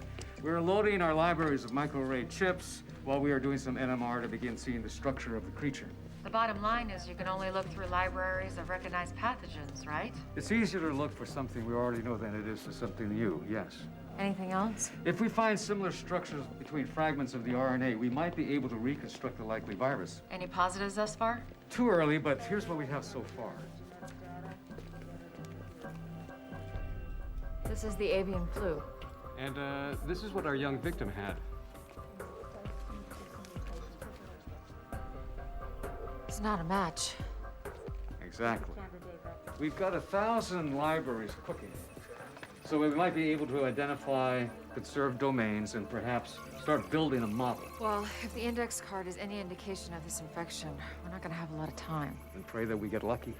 We're loading our libraries of microarray chips while we are doing some NMR to begin seeing the structure of the creature. The bottom line is you can only look through libraries of recognized pathogens, right? It's easier to look for something we already know than it is for something new, yes. Anything else? If we find similar structures between fragments of the RNA, we might be able to reconstruct the likely virus. Any positives thus far? Too early, but here's what we have so far. This is the avian flu. And this is what our young victim had. It's not a match. Exactly. We've got 1,000 libraries cooking. So we might be able to identify conserved domains and perhaps start building a model. Well, if the index card is any indication of this infection, we're not gonna have a lot of time. And pray that we get lucky.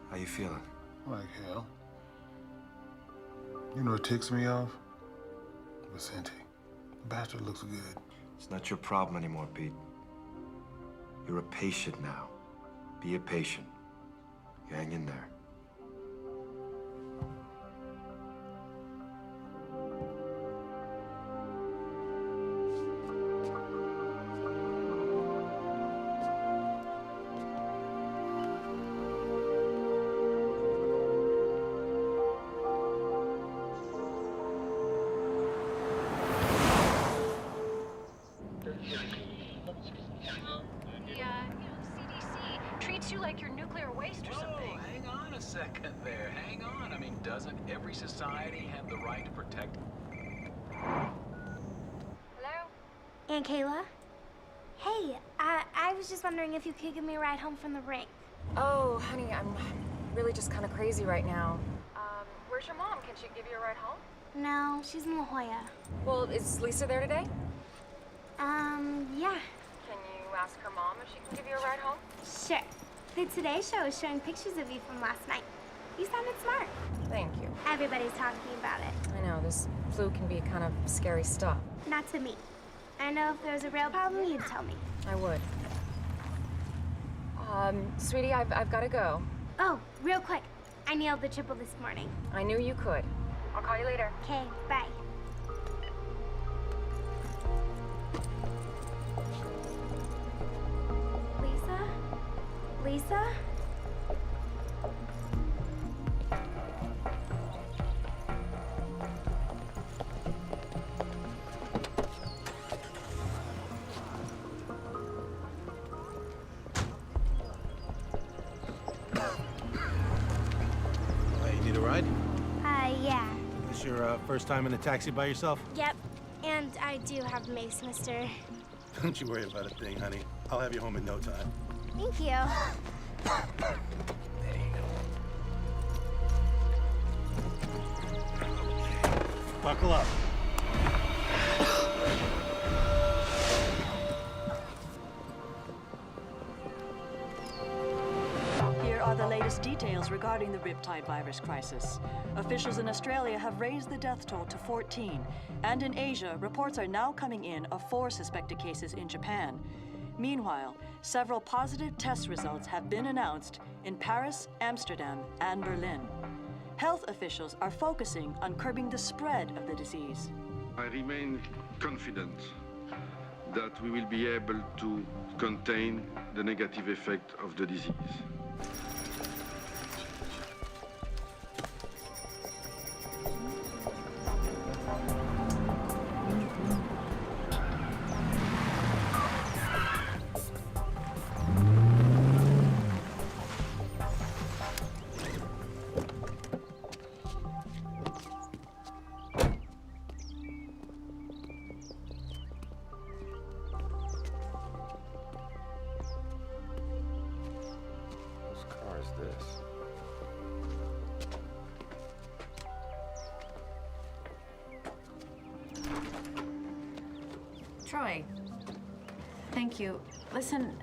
How you feeling? Like hell. You know what ticks me off? Vicente. The bastard looks good. It's not your problem anymore, Pete. You're a patient now. Be a patient. You hang in there. CDC treats you like you're nuclear waste or something. Hang on doesn't every society have the right to protect? Hello? Aunt Kayla? Hey, I was just wondering if you could give me a ride home from the rink. Oh, honey, I'm really just kind of crazy right now. Where's your mom? Can she give you a ride home? No, she's in La Jolla. Well, is Lisa there today? Yeah. Can you ask her mom if she can give you a ride home? Sure. The Today Show is showing pictures of you from last night. You sounded smart. Thank you. Everybody's talking about it. I know, this flu can be kind of scary stuff. Not to me. I know if there was a real problem, you'd tell me. I would. Sweetie, I've got to go. Oh, real quick. I nailed the triple this morning. I knew you could. I'll call you later. Okay, bye. Lisa? Lisa? You need a ride? Yeah. This your first time in a taxi by yourself? Yep. And I do have Mace, mister. Don't you worry about a thing, honey. I'll have you home in no time. Thank you. Buckle up. Here are the latest details regarding the Riptide virus crisis. Officials in Australia have raised the death toll to 14, and in Asia, reports are now coming in of 4 suspected cases in Japan. Meanwhile, several positive test results have been announced in Paris, Amsterdam, and Berlin. Health officials are focusing on curbing the spread of the disease. I remain confident that we will be able to contain the negative effect of the disease. Troy, thank you. Listen,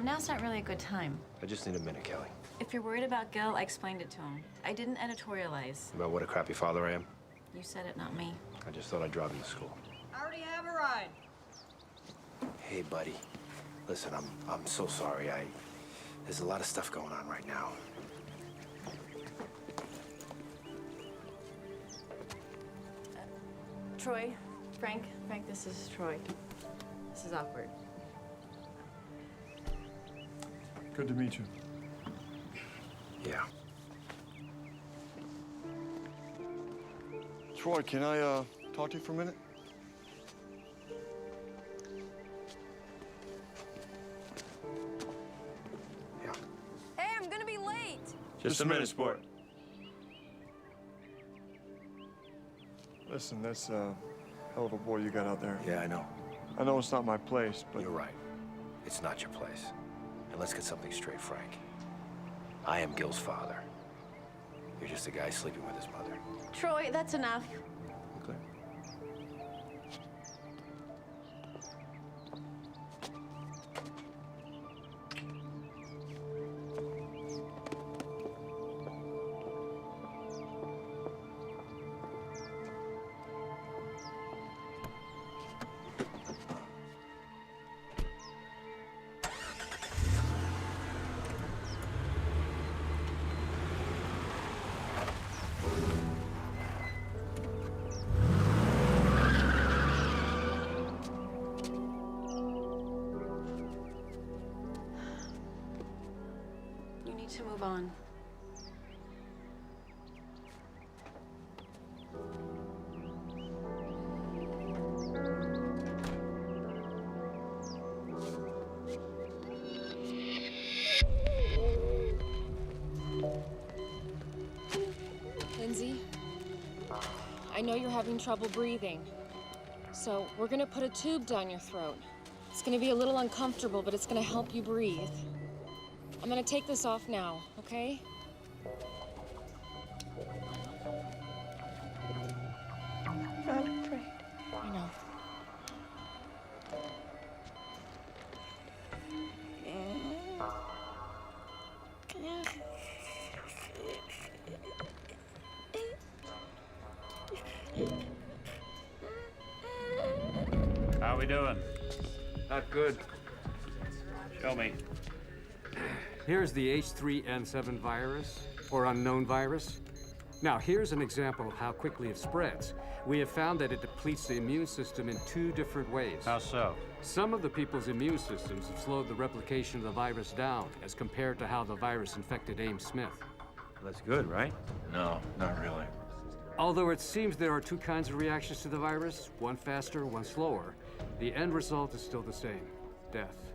now's not really a good time. I just need a minute, Kelly. If you're worried about Gil, I explained it to him. I didn't editorialize. About what a crappy father I am? You said it, not me. I just thought I'd drive him to school. I already have a ride. Hey, buddy. Listen, I'm so sorry. There's a lot of stuff going on right now. Troy, Frank, this is Troy. This is awkward. Good to meet you. Yeah. Troy, can I talk to you for a minute? Hey, I'm gonna be late. Just a minute, sport. Listen, that's a hell of a boy you got out there. Yeah, I know. I know it's not my place, but... You're right. It's not your place. And let's get something straight, Frank. I am Gil's father. You're just a guy sleeping with his mother. Troy, that's enough. Okay. You need to move on. Lindsay, I know you're having trouble breathing. So we're gonna put a tube down your throat. It's gonna be a little uncomfortable, but it's gonna help you breathe. I'm gonna take this off now, okay? I'm afraid. I know. How we doing? Not good. Show me. Here's the H3N7 virus, or unknown virus. Now, here's an example of how quickly it spreads. We have found that it depletes the immune system in 2 different ways. How so? Some of the people's immune systems have slowed the replication of the virus down as compared to how the virus infected Ames Smith. That's good, right? No, not really. Although it seems there are 2 kinds of reactions to the virus, one faster, one slower, the end result is still the same: death.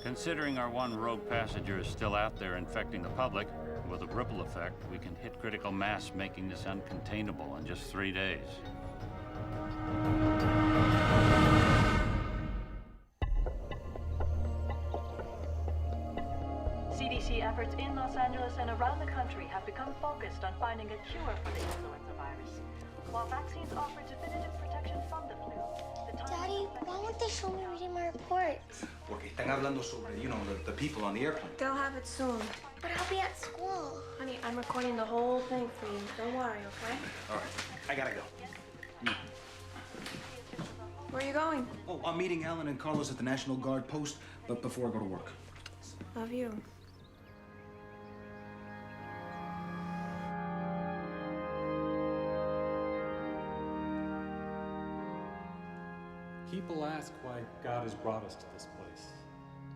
Considering our one rogue passenger is still out there infecting the public, with a ripple effect, we can hit critical mass, making this uncontainable in just 3 days. CDC efforts in Los Angeles and around the country have become focused on finding a cure for the influenza virus. While vaccines offer definitive protection from the flu, the time... Daddy, why won't they show me reading my reports? Porque están hablando sobre, the people on the airplane. They'll have it soon. But I'll be at school. Honey, I'm recording the whole thing for you. Don't worry, okay? All right, I gotta go. Where are you going? Oh, I'm meeting Alan and Carlos at the National Guard post, but before I go to work. Love you. People ask why God has brought us to this place,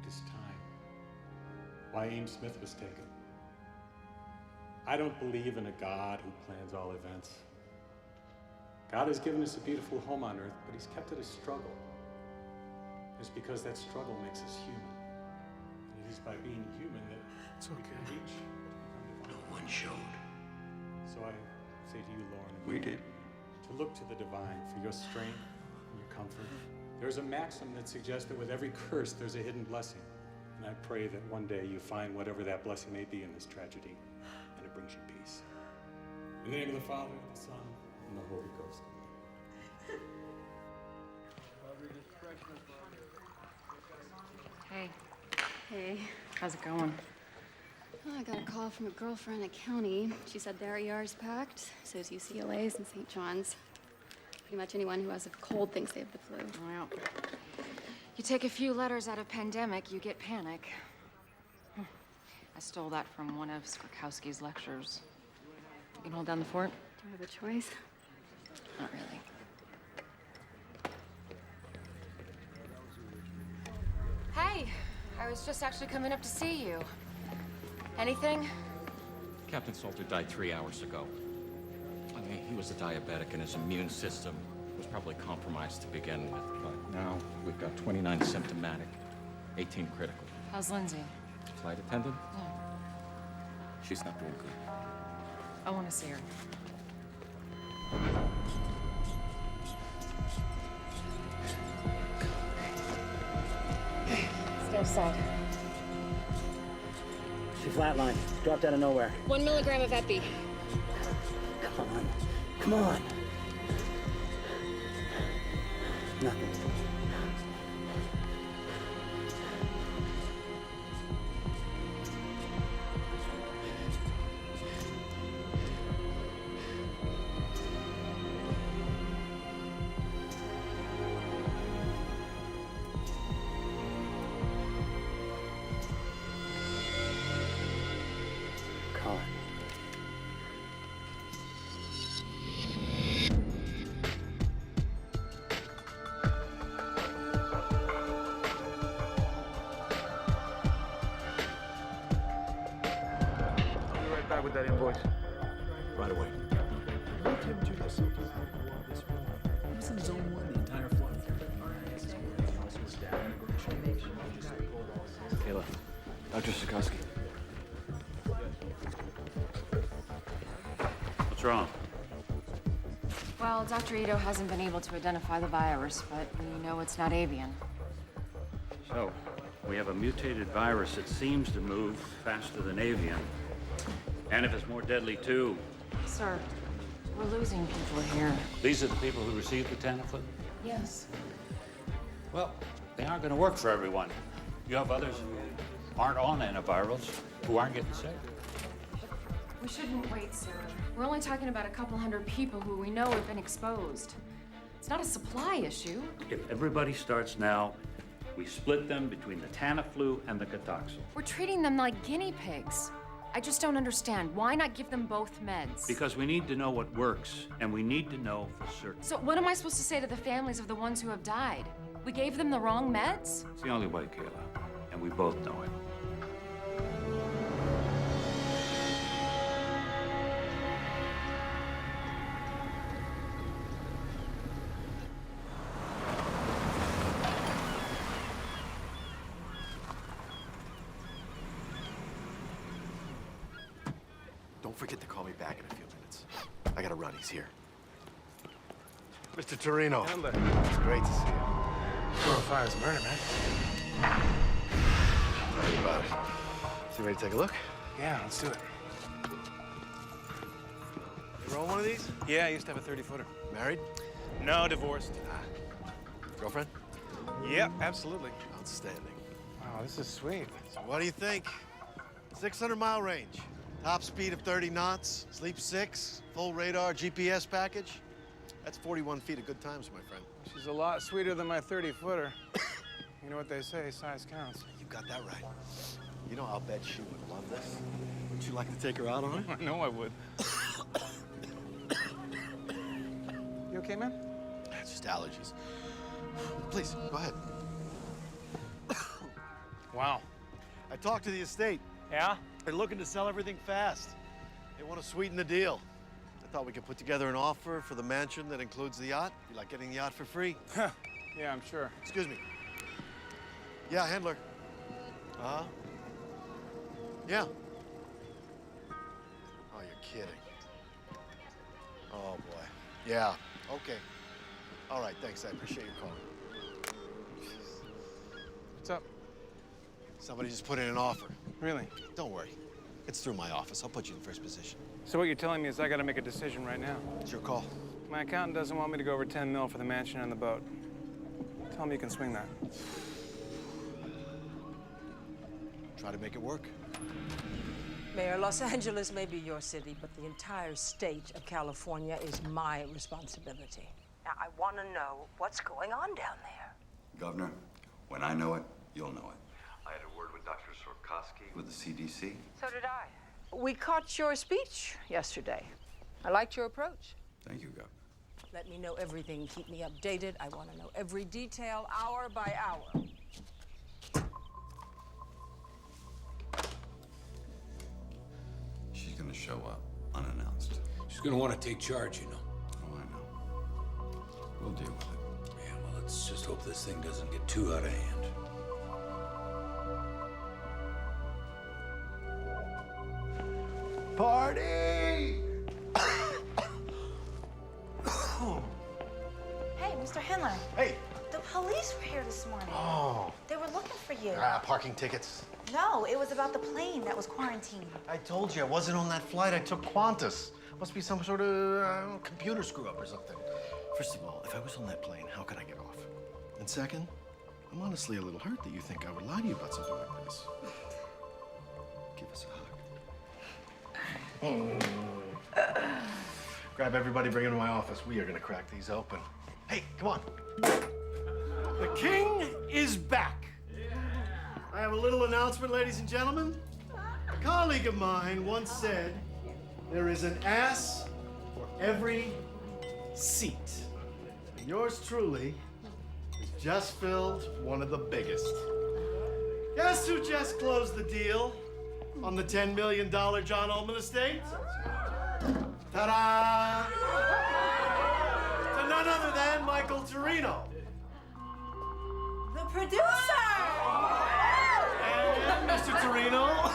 this time, why Ames Smith was taken. I don't believe in a God who plans all events. God has given us a beautiful home on earth, but he's kept it a struggle. It's because that struggle makes us human. And it is by being human that we can reach. No one showed. So I say to you, Lauren, We did. to look to the divine for your strength and your comfort. There's a maxim that suggests that with every curse, there's a hidden blessing. And I pray that one day you find whatever that blessing may be in this tragedy, and it brings you peace. In the name of the Father, the Son, and the Holy Ghost. Hey. Hey. How's it going? Oh, I got a call from a girlfriend at County. She said their ER's packed, so is UCLA's and St. John's. Pretty much anyone who has a cold thinks they have the flu. Well, you take a few letters out of pandemic, you get panic. I stole that from one of Skrzykowski's lectures. You can hold down the fort? Do I have a choice? Not really. Hey, I was just actually coming up to see you. Anything? Captain Salter died 3 hours ago. I mean, he was a diabetic and his immune system was probably compromised to begin with. But now we've got 29 symptomatic, 18 critical. How's Lindsay? Flight attendant? Yeah. She's not doing good. I want to see her. Stay outside. She flatlined. Dropped out of nowhere. 1 milligram of Epi. Come on. Come on. Nothing. Colin. I'll be right back with that invoice. Right away. I was in zone 1 the entire flight. Kayla, Dr. What's wrong? Well, Dr. Ito hasn't been able to identify the virus, but we know it's not avian. So, we have a mutated virus that seems to move faster than avian. And if it's more deadly, too. Sir, we're losing people here. These are the people who received the Tamiflu? Yes. Well, they aren't going to work for everyone. You have others who aren't on antivirals, who aren't getting sick. We shouldn't wait, sir. We're only talking about a couple hundred people who we know have been exposed. It's not a supply issue. If everybody starts now, we split them between the Tamiflu and the Cotoxil. We're treating them like guinea pigs. I just don't understand. Why not give them both meds? Because we need to know what works, and we need to know for certain. So what am I supposed to say to the families of the ones who have died? We gave them the wrong meds? It's the only way, Kayla, and we both know it. Don't forget to call me back in a few minutes. I gotta run. He's here. Mr. Torino. It's great to see you. 405 is murder, man. Tell you about it. So you ready to take a look? Yeah, let's do it. You roll one of these? Yeah, I used to have a 30-footer. Married? No, divorced. Girlfriend? Yep, absolutely. Outstanding. Wow, this is sweet. So what do you think? 600-mile range. Top speed of 30 knots. Sleep 6. Full radar GPS package. That's 41 feet of good times, my friend. She's a lot sweeter than my 30-footer. You know what they say, size counts. You got that right. You know, I'll bet she would love this. Wouldn't you like to take her out on it? I know I would. You okay, man? It's just allergies. Please, go ahead. Wow. I talked to the estate. Yeah? They're looking to sell everything fast. They want to sweeten the deal. I thought we could put together an offer for the mansion that includes the yacht. You like getting the yacht for free? Yeah, I'm sure. Excuse me. Yeah, handler. Uh-huh. Yeah. Oh, you're kidding. Oh, boy. Yeah, okay. All right, thanks. I appreciate your call. What's up? Somebody just put in an offer. Really? Don't worry. It's through my office. I'll put you in first position. So what you're telling me is I gotta make a decision right now. It's your call. My accountant doesn't want me to go over 10 mil for the mansion and the boat. Tell me you can swing that. Try to make it work. Mayor, Los Angeles may be your city, but the entire state of California is my responsibility. Now, I want to know what's going on down there. Governor, when I know it, you'll know it. I had a word with Dr. Sorkowski with the CDC. So did I. We caught your speech yesterday. I liked your approach. Thank you, Governor. Let me know everything. Keep me updated. I want to know every detail, hour by hour. She's gonna show up unannounced. She's gonna want to take charge, you know. Oh, I know. We'll deal with it. Yeah, well, let's just hope this thing doesn't get too out of hand. Party! Hey, Mr. Henler. Hey. The police were here this morning. Oh. They were looking for you. Parking tickets. No, it was about the plane that was quarantined. I told you, I wasn't on that flight. I took Qantas. Must be some sort of computer screw-up or something. First of all, if I was on that plane, how could I get off? And second, I'm honestly a little hurt that you think I would lie to you about something like this. Give us a hug. Grab everybody, bring them to my office. We are gonna crack these open. Hey, come on. The king is back. I have a little announcement, ladies and gentlemen. A colleague of mine once said, there is an ass for every seat. And yours truly has just filled one of the biggest. Guess who just closed the deal on the $10 million John Ullman estate? Ta-da! To none other than Michael Torino. The producer! And Mr. Torino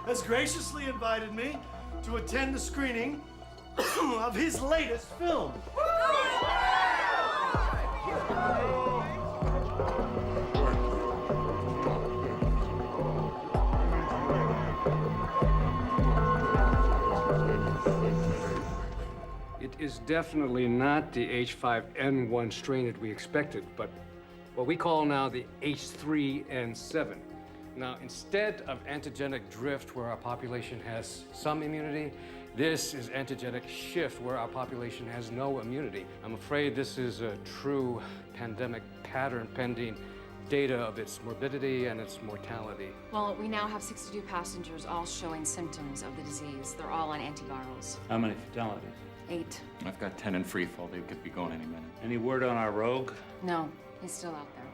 has graciously invited me to attend the screening of his latest film. is definitely not the H5N1 strain that we expected, but what we call now the H3N7. Now, instead of antigenic drift where our population has some immunity, this is antigenic shift where our population has no immunity. I'm afraid this is a true pandemic pattern pending data of its morbidity and its mortality. Well, we now have 62 passengers all showing symptoms of the disease. They're all on antivirals. How many fatalities? 8. I've got 10 in free fall. They could be going any minute. Any word on our rogue? No, he's still out there.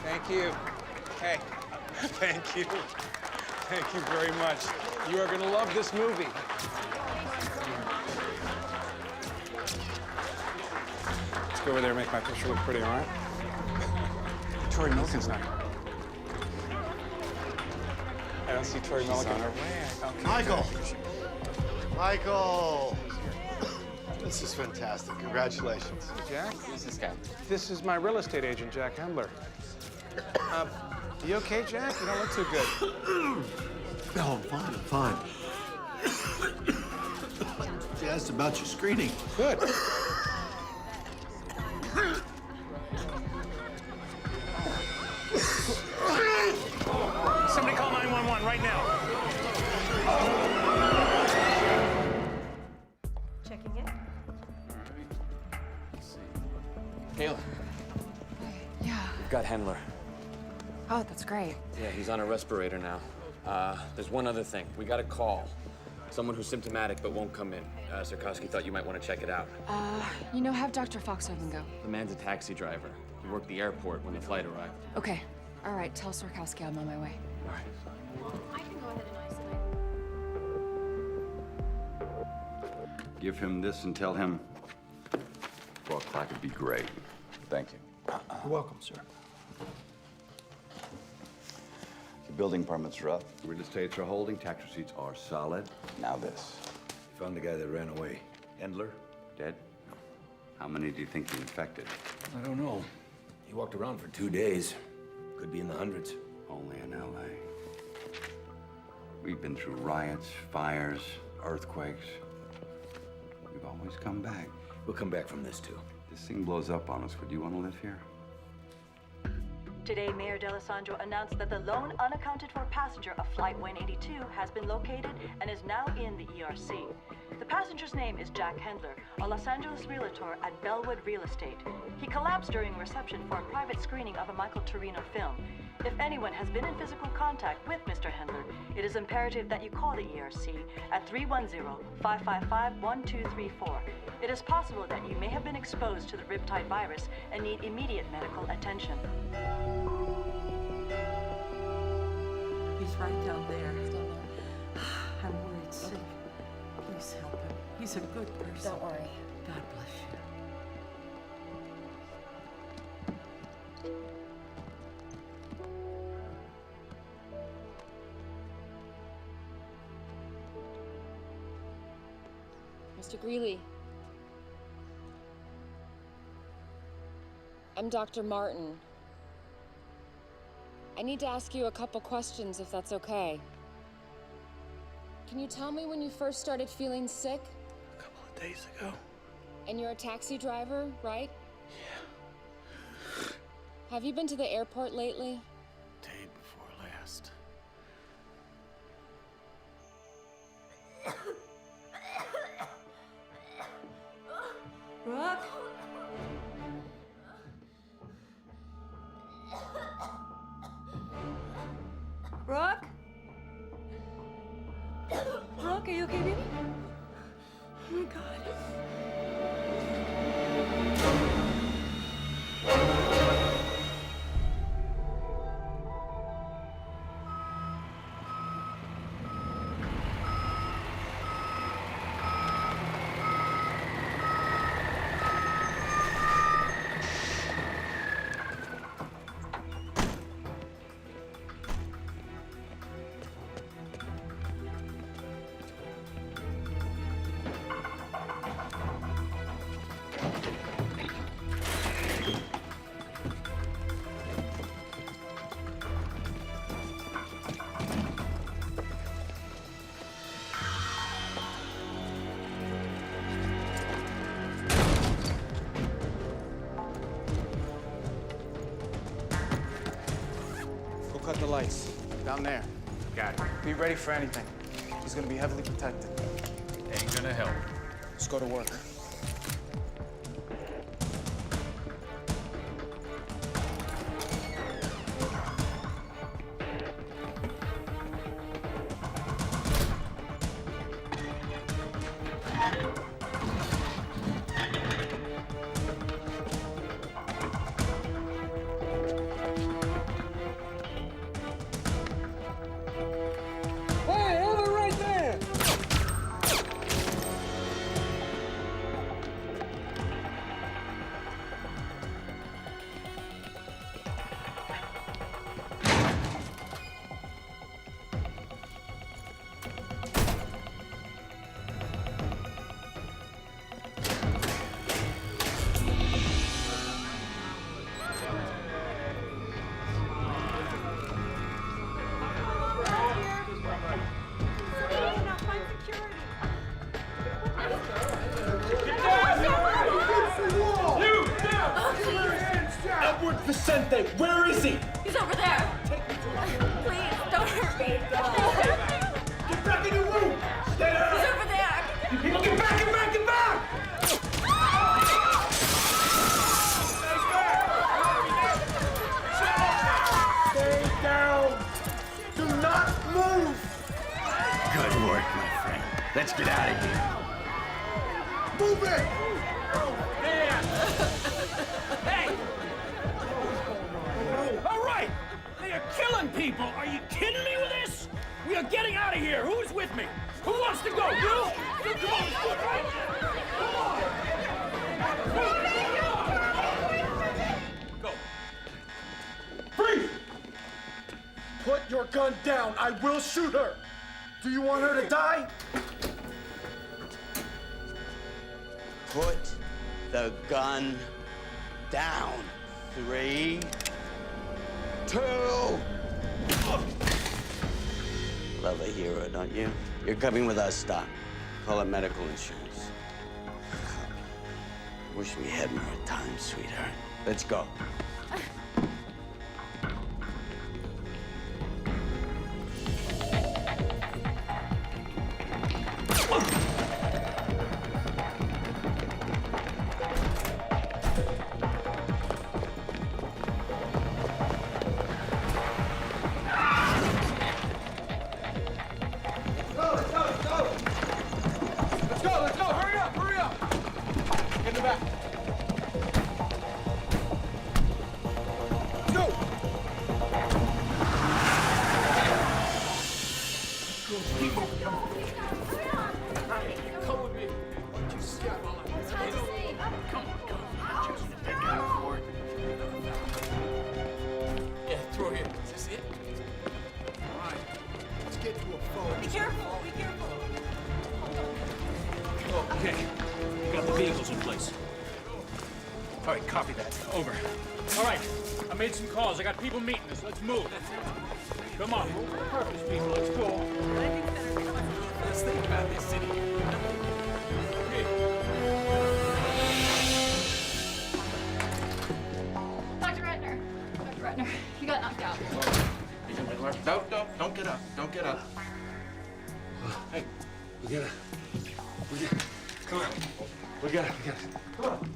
Thank you. Hey, thank you. Thank you very much. You are going to love this movie. Let's go over there and make my picture look pretty, all right? Tori Milken's not here. I don't see Tori Milken. On her way. Michael! Michael! This is fantastic. Congratulations. Hey, Jack. Who's this guy? This is my real estate agent, Jack Hendler. You okay, Jack? You don't look too good. No, I'm fine. She asked about your screening. Good. Somebody call 911 right now. Checking in. Kayla. Yeah. We've got Hendler. Oh, that's great. Yeah, he's on a respirator now. There's one other thing. We got a call. Someone who's symptomatic but won't come in. Sarkowski thought you might want to check it out. Have Dr. Foxhaven go. The man's a taxi driver. He worked the airport when the flight arrived. Okay. All right, tell Sarkowski I'm on my way. All right. I can go ahead and isolate. Give him this and tell him 4 o'clock would be great. Thank you. You're welcome, sir. Your building permits are up. Real estates are holding. Tax receipts are solid. Now this. You found the guy that ran away. Endler, dead? No. How many do you think he infected? I don't know. He walked around for 2 days. Could be in the hundreds. Only in L.A. We've been through riots, fires, earthquakes. We've always come back. We'll come back from this, too. This thing blows up on us. Would you want to live here? Today, Mayor D'Alessandro announced that the lone unaccounted for passenger of Flight 182 has been located and is now in the ERC. The passenger's name is Jack Hendler, a Los Angeles realtor at Bellwood Real Estate. He collapsed during reception for a private screening of a Michael Torino film. If anyone has been in physical contact with Mr. Hendler, it is imperative that you call the ERC at 310-555-1234. It is possible that you may have been exposed to the Riptide virus and need immediate medical attention. He's right down there. I'm worried sick. Please help him. He's a good person. Don't worry. God bless you. Mr. Greeley. I'm Dr. Martin. I need to ask you a couple questions if that's okay. Can you tell me when you first started feeling sick? A couple of days ago. And you're a taxi driver, right? Yeah. Have you been to the airport lately? Day before last. Brooke? Brooke? Brooke, are you okay, baby? Oh my God. cut the lights. Down there. Got it. Be ready for anything. He's gonna be heavily protected. Ain't gonna help. Let's go to work. Hey, hold it right there! Edward Vicente, where is he? He's over there. Please, don't hurt me. Get back in your room! Stay there! He's over there. You people, get back, get back, get back! Stay down! Do not move! Good work, my friend. Let's get out of here. Move it! Hey! All right! They are killing people! Are you kidding me with this? We are getting out of here! Who's with me? Who wants to go? You? You come on, let's do it right now! Come on! Go! Freeze! Put your gun down. I will shoot her. Do you want her to die? Put the gun down. 3, 2. Love a hero, don't you? You're coming with us, Doc. Call it medical insurance. Wish we had more time, sweetheart. Let's go. Let's go! Hurry up! Hurry up! Get in the back. Go! Come with me. Come on, that guy forward. Yeah, through here. Is this it? All right. Let's get to a phone. Be careful. Be careful. Okay. We got the vehicles in place. All right, copy that. Over. All right. I made some calls. I got people meeting us. Let's move. Come on. Purpose, people. Let's go. Let's think about this city. Dr. Ratner. Dr. Ratner, you got knocked out. Don't get up. Don't get up. Hey, we gotta. Come on. We gotta. Come on.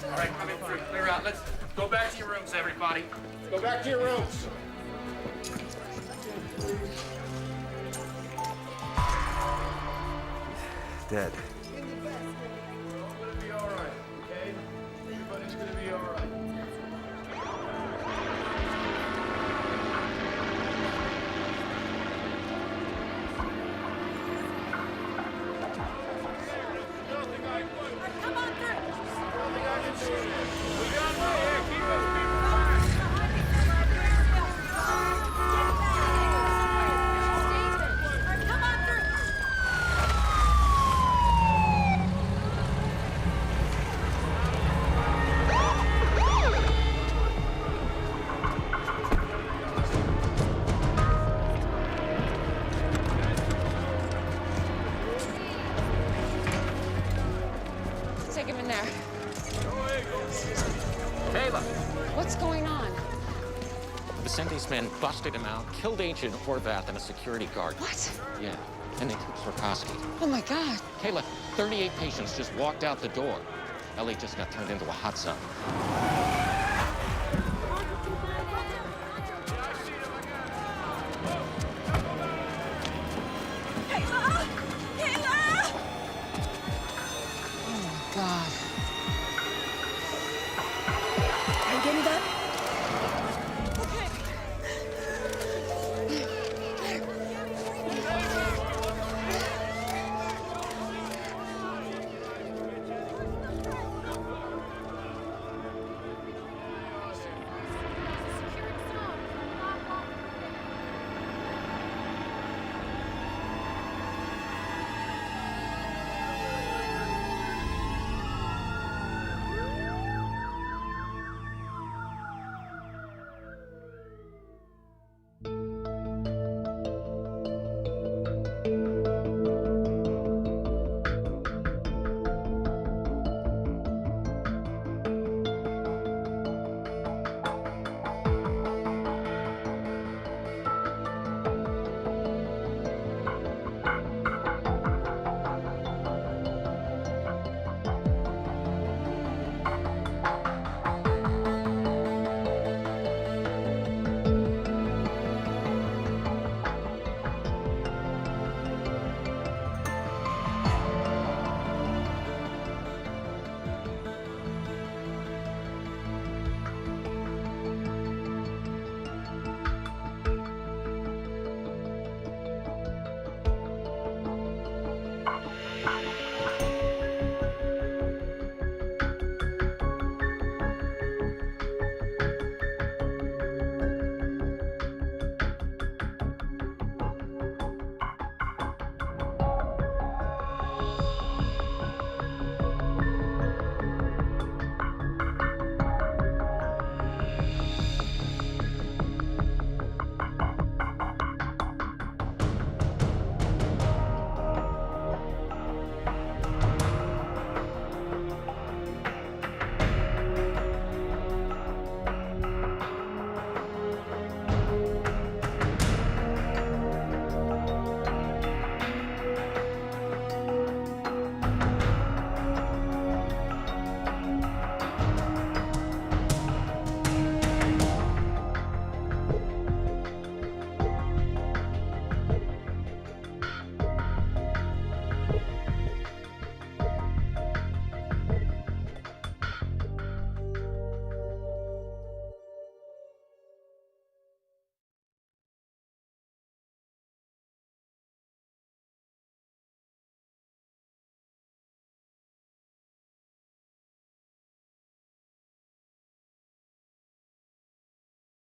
All right, coming through. Clear out. Let's go back to your rooms, everybody. Go back to your rooms. Dead. Everybody's gonna be all right, okay? Everybody's gonna be all right. Come on through. We got way here. Keep those people Come on through. Vicenti's men busted him out, killed Agent Horvath and a security guard. What? Yeah, and they took Swarkowski. Oh my God. Kayla, 38 patients just walked out the door. Ellie just got turned into a hot sun.